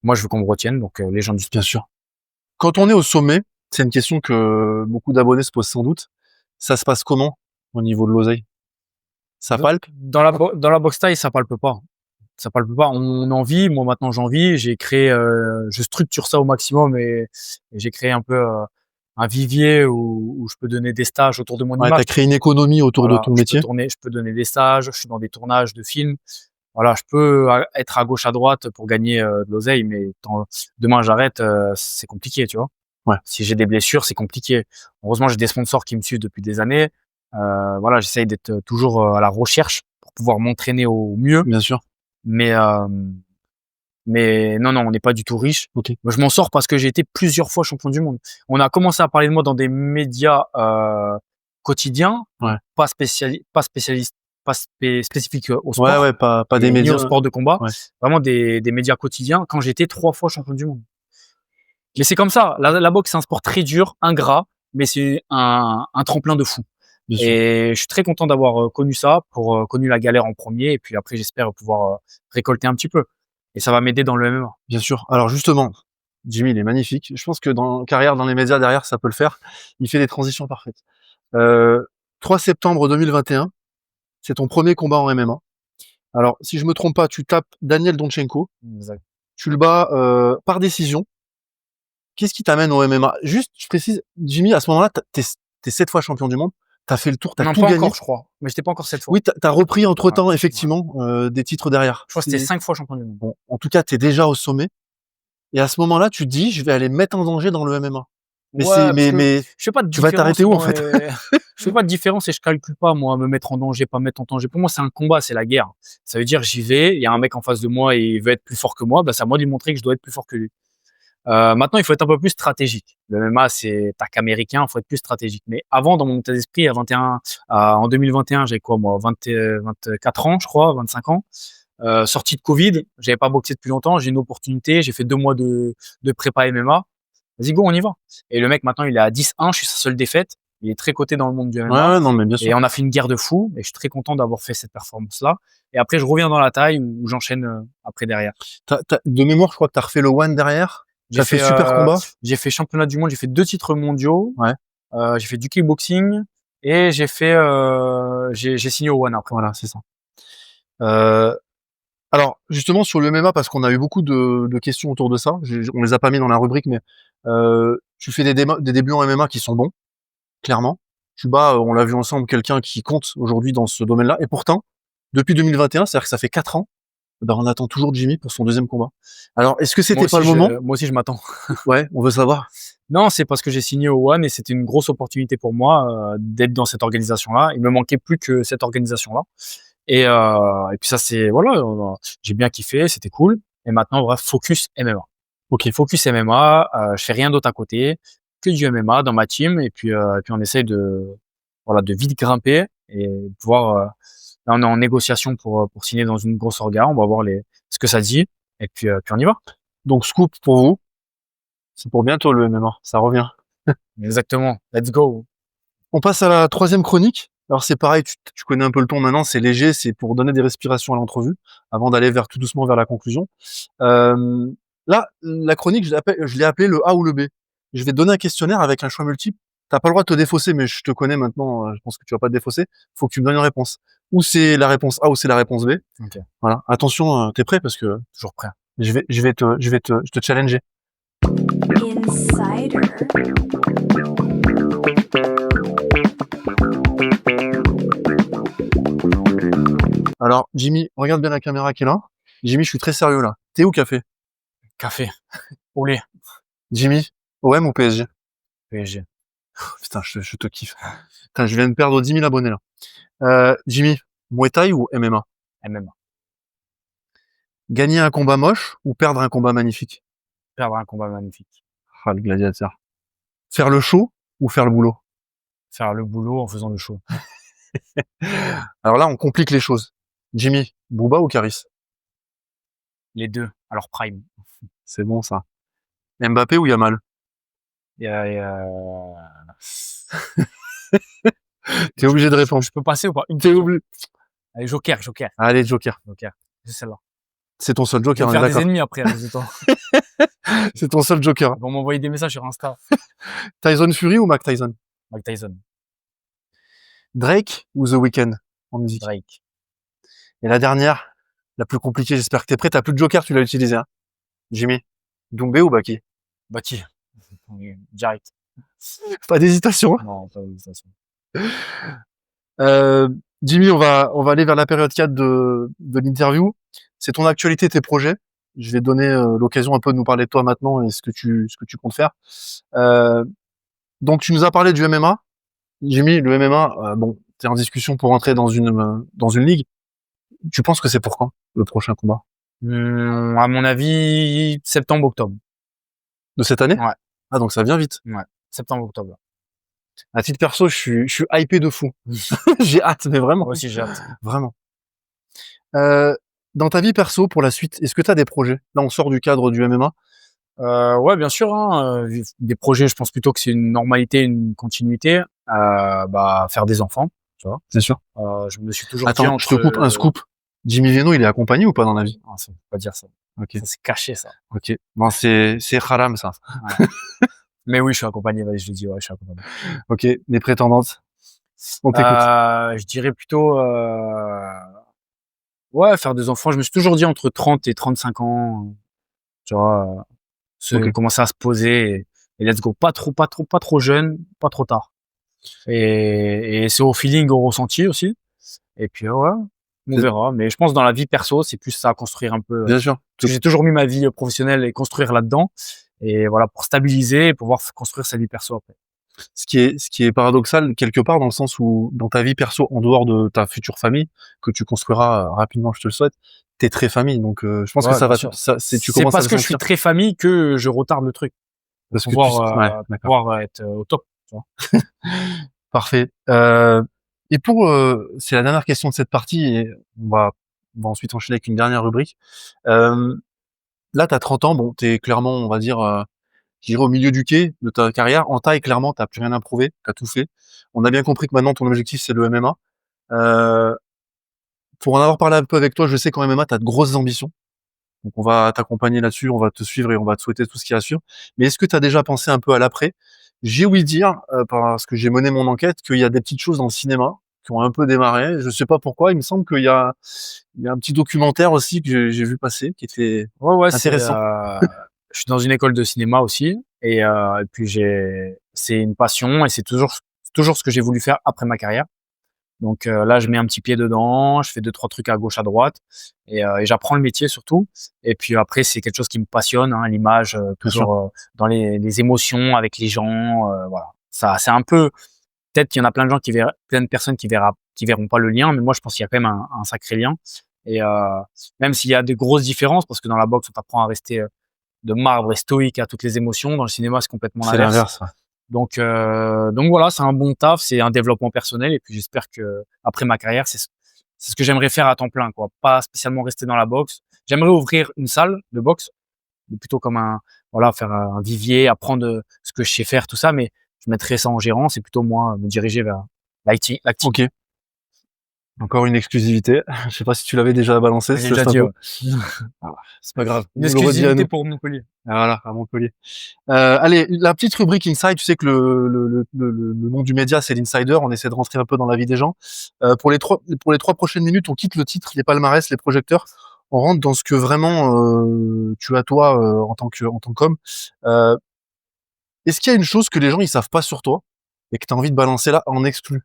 Moi, je veux qu'on me retienne, donc légende du sport. Bien sûr. Quand on est au sommet, c'est une question que beaucoup d'abonnés se posent sans doute. Ça se passe comment au niveau de l'oseille? Ça palpe? Dans la boxe thaï, ça palpe pas. ça palpe pas. On en vit. Moi, maintenant, j'en vis. J'ai créé, je structure ça au maximum et j'ai créé un peu un vivier où je peux donner des stages autour de mon Ouais, image. t'as créé une économie autour de Voilà, ton métier. je peux donner des stages. Je suis dans des tournages de films. Voilà, je peux être à gauche, à droite pour gagner de l'oseille, mais demain j'arrête, c'est compliqué, tu vois. Ouais. Si j'ai des blessures, c'est compliqué. Heureusement, j'ai des sponsors qui me suivent depuis des années. Voilà, j'essaye d'être toujours à la recherche pour pouvoir m'entraîner au mieux. Bien sûr. Mais non, on n'est pas du tout riche. Ok. Moi, je m'en sors parce que j'ai été plusieurs fois champion du monde. On a commencé à parler de moi dans des médias quotidiens, Ouais. pas spécifiques au sport, Ouais, pas des ni médias. au sport de combat. Ouais. Vraiment des médias quotidiens. Quand j'étais 3 fois champion du monde. Mais c'est comme ça. La boxe, c'est un sport très dur, ingrat, mais c'est un tremplin de fou. Bien sûr. Et je suis très content d'avoir connu ça, connu la galère en premier, et puis après j'espère pouvoir récolter un petit peu. Et ça va m'aider dans le MMA. Bien sûr. Alors justement, Jimmy, il est magnifique. Je pense que dans carrière dans les médias derrière, ça peut le faire. Il fait des transitions parfaites. 3 septembre 2021, c'est ton premier combat en MMA. Alors, si je me trompe pas, tu tapes Daniel Donchenko, Exact. tu le bats par décision. Qu'est-ce qui t'amène au MMA? Juste, je précise, Jimmy, à ce moment-là, t'es 7 fois champion du monde. T'as fait le tour, t'as Non, tout pas gagné. encore, je crois. Mais j'étais pas encore 7 fois. Oui, t'as repris entre-temps, Ouais, effectivement, des titres derrière. Je crois que c'était 5 fois champion du monde. Bon, en tout cas, t'es déjà au sommet. Et à ce moment-là, tu te dis, je vais aller me mettre en danger dans le MMA. Mais Ouais, mais je fais pas de tu vas différence, t'arrêter où, en moi, fait? je fais pas de différence et je calcule pas, moi, me mettre en danger, pas me mettre en danger. Pour moi, c'est un combat, c'est la guerre. Ça veut dire, j'y vais, il y a un mec en face de moi et il veut être plus fort que moi, bah, c'est à moi de lui montrer que je dois être plus fort que lui. Maintenant, il faut être un peu plus stratégique. Le MMA, c'est tac américain, il faut être plus stratégique. Mais avant, dans mon état d'esprit, en 2021, j'avais quoi, moi, 24 ans, je crois, 25 ans. Sortie de Covid, j'avais pas boxé depuis longtemps, j'ai une opportunité, j'ai fait 2 mois de prépa MMA. Vas-y, go, on y va. Et le mec, maintenant, il est à 10-1, je suis sa seule défaite. Il est très coté dans le monde du MMA. Ouais, non, mais bien sûr. Et on a fait une guerre de fou. Et je suis très content d'avoir fait cette performance-là. Et après, je reviens dans la taille où j'enchaîne après derrière. De mémoire, je crois que t'as refait le one derrière. T'as fait super combat. J'ai fait championnat du monde, j'ai fait 2 titres mondiaux. Ouais. J'ai fait du kickboxing et j'ai signé au one après. Voilà, c'est ça. Alors, justement, sur le MMA, parce qu'on a eu beaucoup de questions autour de ça, on les a pas mis dans la rubrique, mais tu fais des débuts en MMA qui sont bons, clairement. Tu bats, on l'a vu ensemble, quelqu'un qui compte aujourd'hui dans ce domaine-là. Et pourtant, depuis 2021, c'est-à-dire que ça fait 4 ans, ben on attend toujours Jimmy pour son deuxième combat. Alors, est-ce que c'était pas le moment? Moi aussi, je m'attends. Ouais, on veut savoir. Non, c'est parce que j'ai signé au One et c'était une grosse opportunité pour moi d'être dans cette organisation-là. Il me manquait plus que cette organisation-là. Et puis ça, voilà, j'ai bien kiffé, c'était cool. Et maintenant, bref, focus MMA. Ok, focus MMA. Je fais rien d'autre à côté que du MMA dans ma team. Et puis on essaye de vite grimper et pouvoir. Là, on est en négociation pour signer dans une grosse orga. On va voir ce que ça dit. Et puis on y va. Donc, scoop pour vous. C'est pour bientôt le MMA. Ça revient. Exactement. Let's go. On passe à la 3e chronique. Alors c'est pareil, tu connais un peu le ton maintenant, c'est léger, c'est pour donner des respirations à l'entrevue, avant d'aller tout doucement vers la conclusion. Là, la chronique, je l'ai appelée le A ou le B. Je vais te donner un questionnaire avec un choix multiple. T'as pas le droit de te défausser, mais je te connais maintenant, je pense que tu vas pas te défausser. Faut que tu me donnes une réponse. Ou c'est la réponse A ou c'est la réponse B. Okay. Voilà. Attention, t'es prêt parce que toujours prêt. Je vais te challenger. Insider. Alors, Jimmy, regarde bien la caméra qui est là. Jimmy, je suis très sérieux là. Thé ou café? Café. Au lait. Jimmy, OM ou PSG? PSG. Putain, je te kiffe. Putain, je viens de perdre 10 000 abonnés là. Jimmy, Muay Thai ou MMA? MMA. Gagner un combat moche ou perdre un combat magnifique? Perdre un combat magnifique. Ah, le gladiateur. Faire le show ou faire le boulot? Faire le boulot en faisant le show. Alors là, on complique les choses. Jimmy, Booba ou Karis? Les deux, à leur prime. C'est bon ça. Mbappé ou Yamal? T'es obligé de répondre. Je peux passer ou pas? T'es obligé. Allez, Joker. Allez, Joker. C'est celle-là. C'est ton seul Joker, on on va est faire d'accord. des ennemis après, résultat. C'est ton seul Joker. Ils vont m'envoyer des messages sur Insta. Tyson Fury ou Mike Tyson? Mike Tyson. Drake ou The Weeknd en musique? Drake. Et la dernière, La plus compliquée, j'espère que t'es prêt. T'as plus de joker, tu l'as utilisé, hein. Jimmy. Doumbé ou Baki? Baki. Direct. Pas d'hésitation, hein. Non, pas d'hésitation. Jimmy, on va aller vers la période 4 de l'interview. C'est ton actualité, tes projets. Je vais te donner l'occasion un peu de nous parler de toi maintenant et ce que tu comptes faire. Donc tu nous as parlé du MMA. Jimmy, le MMA, bon, t'es en discussion pour entrer dans une ligue. Tu penses que c'est pour quand, le prochain combat? À mon avis, septembre-octobre. De cette année? Ouais. Ah, donc ça vient vite. Ouais. Septembre-octobre. À titre perso, je suis hypé de fou. J'ai hâte, mais vraiment. Moi aussi, j'ai hâte. Vraiment. Dans ta vie perso, pour la suite, est-ce que tu as des projets? Là, on sort du cadre du MMA. Ouais, bien sûr, hein, des projets, je pense plutôt que c'est une normalité, une continuité. Faire des enfants, tu vois. C'est sûr. Je me suis toujours dit Attends, je te coupe un scoop. Jimmy Veno, il est accompagné ou pas dans la vie? Ah, ça, faut pas dire ça. Ok. Ça, c'est caché, ça. Ok. Bon, c'est haram, ça. Ouais. Mais oui, je suis accompagné, vas-y, je le dis, ouais, je suis accompagné. Ok. Les prétendantes. On t'écoute. Je dirais plutôt, ouais, faire des enfants. Je me suis toujours dit entre 30 et 35 ans, tu vois, Ok. commencer à se poser et let's go. Pas trop jeune, pas trop tard. Et c'est au feeling, au ressenti aussi. Et puis, ouais, on verra. Mais je pense dans la vie perso, c'est plus ça à construire un peu. Bien sûr. Parce que j'ai toujours mis ma vie professionnelle et construire là-dedans. Et voilà, pour stabiliser et pouvoir construire sa vie perso après. Ce qui est paradoxal quelque part dans le sens où dans ta vie perso, en dehors de ta future famille que tu construiras rapidement, je te le souhaite, t'es très famille. Donc je pense que ça va. Tu C'est commences parce à que je suis très famille que je retarde le truc. Parce que pouvoir être au top. Tu vois. Parfait. Et pour c'est la dernière question de cette partie et on va ensuite enchaîner avec une dernière rubrique. Là, t'as 30 ans, bon, t'es clairement, on va dire, je dirais au milieu du quai de ta carrière. En taille, clairement, t'as plus rien à prouver, t'as tout fait. On a bien compris que maintenant ton objectif c'est le MMA. Pour en avoir parlé un peu avec toi, je sais qu'en MMA t'as de grosses ambitions. Donc on va t'accompagner là-dessus, on va te suivre et on va te souhaiter tout ce qui assure. Mais est-ce que tu as déjà pensé un peu à l'après? J'ai ouï dire, parce que j'ai mené mon enquête, qu'il y a des petites choses dans le cinéma qui ont un peu démarré. Je sais pas pourquoi, il me semble qu'il y a un petit documentaire aussi que j'ai vu passer, qui était Ouais, intéressant. je suis dans une école de cinéma aussi et puis c'est une passion et c'est toujours ce que j'ai voulu faire après ma carrière. Donc là, je mets un petit pied dedans, je fais 2-3 trucs à gauche, à droite et j'apprends le métier surtout. Et puis après, c'est quelque chose qui me passionne, hein, l'image, toujours dans les émotions avec les gens, voilà. Ça, c'est un peu peut-être qu'il y en a plein de personnes qui verront pas le lien, mais moi je pense qu'il y a quand même un sacré lien. Et même s'il y a des grosses différences, parce que dans la boxe, on t'apprend à rester de marbre et stoïque à toutes les émotions, dans le cinéma, c'est complètement C'est l'inverse. donc voilà, c'est un bon taf, c'est un développement personnel et puis j'espère que après ma carrière, c'est ce que j'aimerais faire à temps plein, quoi. Pas spécialement rester dans la boxe. J'aimerais ouvrir une salle de boxe, mais plutôt comme faire un vivier, apprendre ce que je sais faire, tout ça, mais je mettrais ça en gérance et plutôt moi me diriger vers l'acting. Ok. Encore une exclusivité. Je sais pas si tu l'avais déjà balancé. J'ai déjà dit, ouais. C'est pas grave. Une exclusivité pour Montpellier. Voilà, à Montpellier. Allez, la petite rubrique Inside, tu sais que le nom du média, c'est l'Insider. On essaie de rentrer un peu dans la vie des gens. Pour les trois prochaines minutes, on quitte le titre, les palmarès, les projecteurs. On rentre dans ce que vraiment tu as toi en tant qu'homme. Est-ce qu'il y a une chose que les gens ils savent pas sur toi et que tu as envie de balancer là en exclu?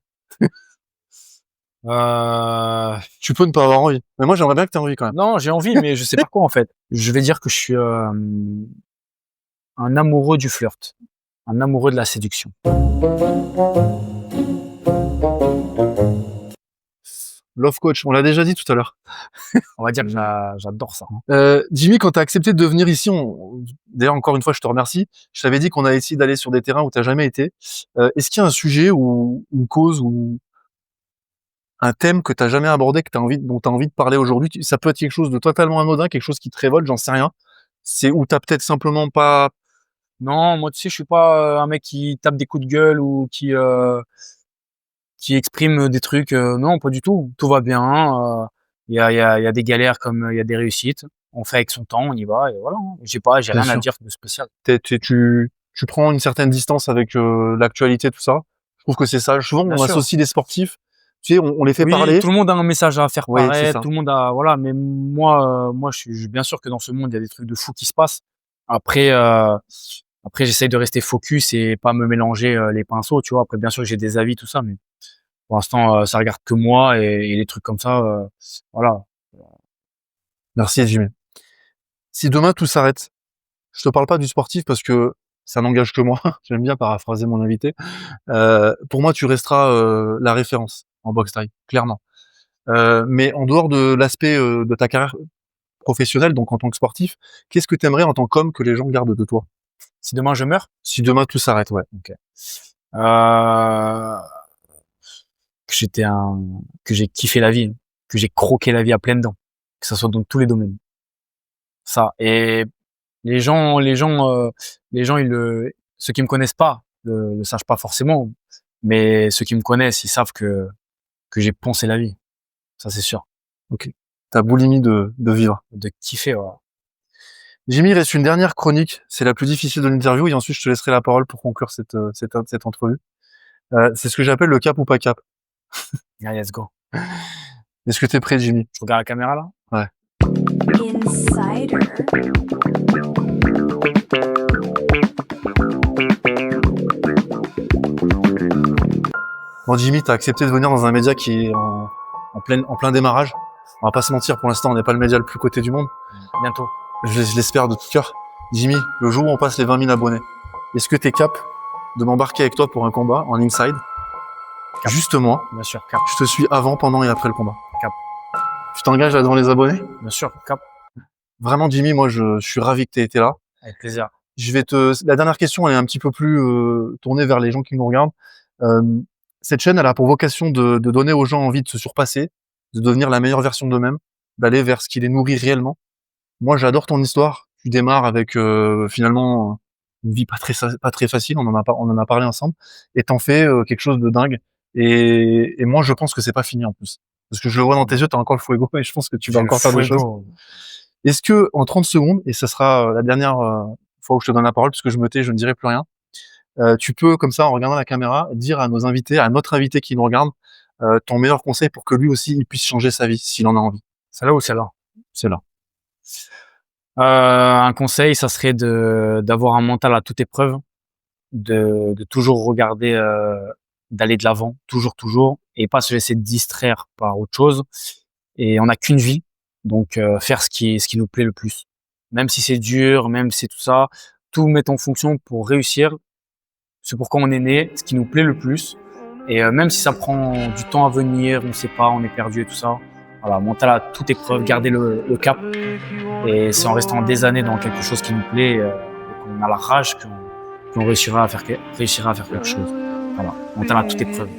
Tu peux ne pas avoir envie. Mais moi, j'aimerais bien que tu aies envie quand même. Non, j'ai envie, mais je sais pas quoi en fait. Je vais dire que je suis un amoureux du flirt, un amoureux de la séduction. Love coach, on l'a déjà dit tout à l'heure. On va dire que j'adore ça. Hein. Jimmy, quand tu as accepté de venir ici, d'ailleurs encore une fois, je te remercie. Je t'avais dit qu'on a essayé d'aller sur des terrains où tu n'as jamais été. Est-ce qu'il y a un sujet ou une cause ou un thème que t'as jamais abordé, dont t'as envie de parler aujourd'hui? Ça peut être quelque chose de totalement anodin, quelque chose qui te révolte, j'en sais rien. C'est où t'as peut-être simplement pas. Non, moi tu sais, je suis pas un mec qui tape des coups de gueule ou qui exprime des trucs. Non, pas du tout. Tout va bien. Il y a des galères comme il y a des réussites. On fait avec son temps, on y va et voilà. J'ai Bien rien à sûr. dire de spécial. Tu prends une certaine distance avec l'actualité, tout ça. Je trouve que c'est ça. Souvent, Bien on sûr. associe des sportifs. tu sais, on les fait Oui, parler. tout le monde a un message à faire Ouais, c'est paraître, ça. tout le monde a voilà, mais moi je suis bien sûr que dans ce monde, il y a des trucs de fou qui se passent. Après j'essaye de rester focus et pas me mélanger les pinceaux, tu vois. Après bien sûr que j'ai des avis tout ça, mais pour l'instant ça regarde que moi et les trucs comme ça voilà. Merci Jimmy. Si demain tout s'arrête, je te parle pas du sportif parce que ça n'engage que moi. J'aime bien paraphraser mon invité. Pour moi, tu resteras la référence en boxe thaï, clairement. Mais en dehors de l'aspect de ta carrière professionnelle, donc en tant que sportif, qu'est-ce que tu aimerais en tant qu'homme que les gens gardent de toi? Si demain je meurs, Si demain tout s'arrête, ouais. OK. Euh, que j'étais que j'ai kiffé la vie, que j'ai croqué la vie à pleines dents, que ça soit dans tous les domaines. Ça. Et les gens, ceux qui me connaissent pas, le sachent pas forcément, mais ceux qui me connaissent, ils savent que j'ai poncé la vie. Ça, c'est sûr. Ok. Ta boulimie de vivre. De kiffer, voilà. Jimmy, il reste une dernière chronique. C'est la plus difficile de l'interview et ensuite je te laisserai la parole pour conclure cette entrevue. C'est ce que j'appelle le cap ou pas cap. Allez, let's go. Est-ce que t'es prêt, Jimmy? Je regarde la caméra, là? Ouais. Insider. Bon, Jimmy, t'as accepté de venir dans un média qui est en plein démarrage. On va pas se mentir, pour l'instant, on n'est pas le média le plus coté du monde. Bientôt. Je l'espère de tout cœur. Jimmy, le jour où on passe les 20 000 abonnés, est-ce que t'es cap de m'embarquer avec toi pour un combat en inside? Cap. Juste moi. Bien sûr, cap. Je te suis avant, pendant et après le combat. Cap. Tu t'engages là devant les abonnés? Bien sûr, cap. Vraiment, Jimmy, moi, je suis ravi que t'aies été là. Avec plaisir. La dernière question, elle est un petit peu plus tournée vers les gens qui nous regardent. Cette chaîne, elle a pour vocation de donner aux gens envie de se surpasser, de devenir la meilleure version d'eux-mêmes, d'aller vers ce qui les nourrit réellement. Moi, j'adore ton histoire. Tu démarres avec finalement une vie pas très facile. On en a parlé ensemble, et t'en fais quelque chose de dingue. Et moi, je pense que c'est pas fini en plus, parce que je le vois dans tes yeux, t'as encore le fuego, et je pense que tu vas encore faire des choses. Est-ce que en 30 secondes, et ce sera la dernière fois où je te donne la parole, parce que je me tais, je ne dirai plus rien, tu peux, comme ça, en regardant la caméra, dire à nos invités, à notre invité qui nous regarde, ton meilleur conseil pour que lui aussi, il puisse changer sa vie, s'il en a envie. Celle-là ou celle-là? C'est là. Un conseil, ça serait d'avoir un mental à toute épreuve, de toujours regarder, d'aller de l'avant, toujours, et pas se laisser distraire par autre chose. Et on n'a qu'une vie, donc faire ce qui nous plaît le plus. Même si c'est dur, même si c'est tout ça, tout mettre en fonction pour réussir. C'est pourquoi on est né, ce qui nous plaît le plus. Et même si ça prend du temps à venir, on sait pas, on est perdu et tout ça. Voilà, mental à toute épreuve, garder le cap. Et c'est en restant des années dans quelque chose qui nous plaît, qu'on a la rage, qu'on réussira à faire quelque chose. Voilà, mental à toute épreuve.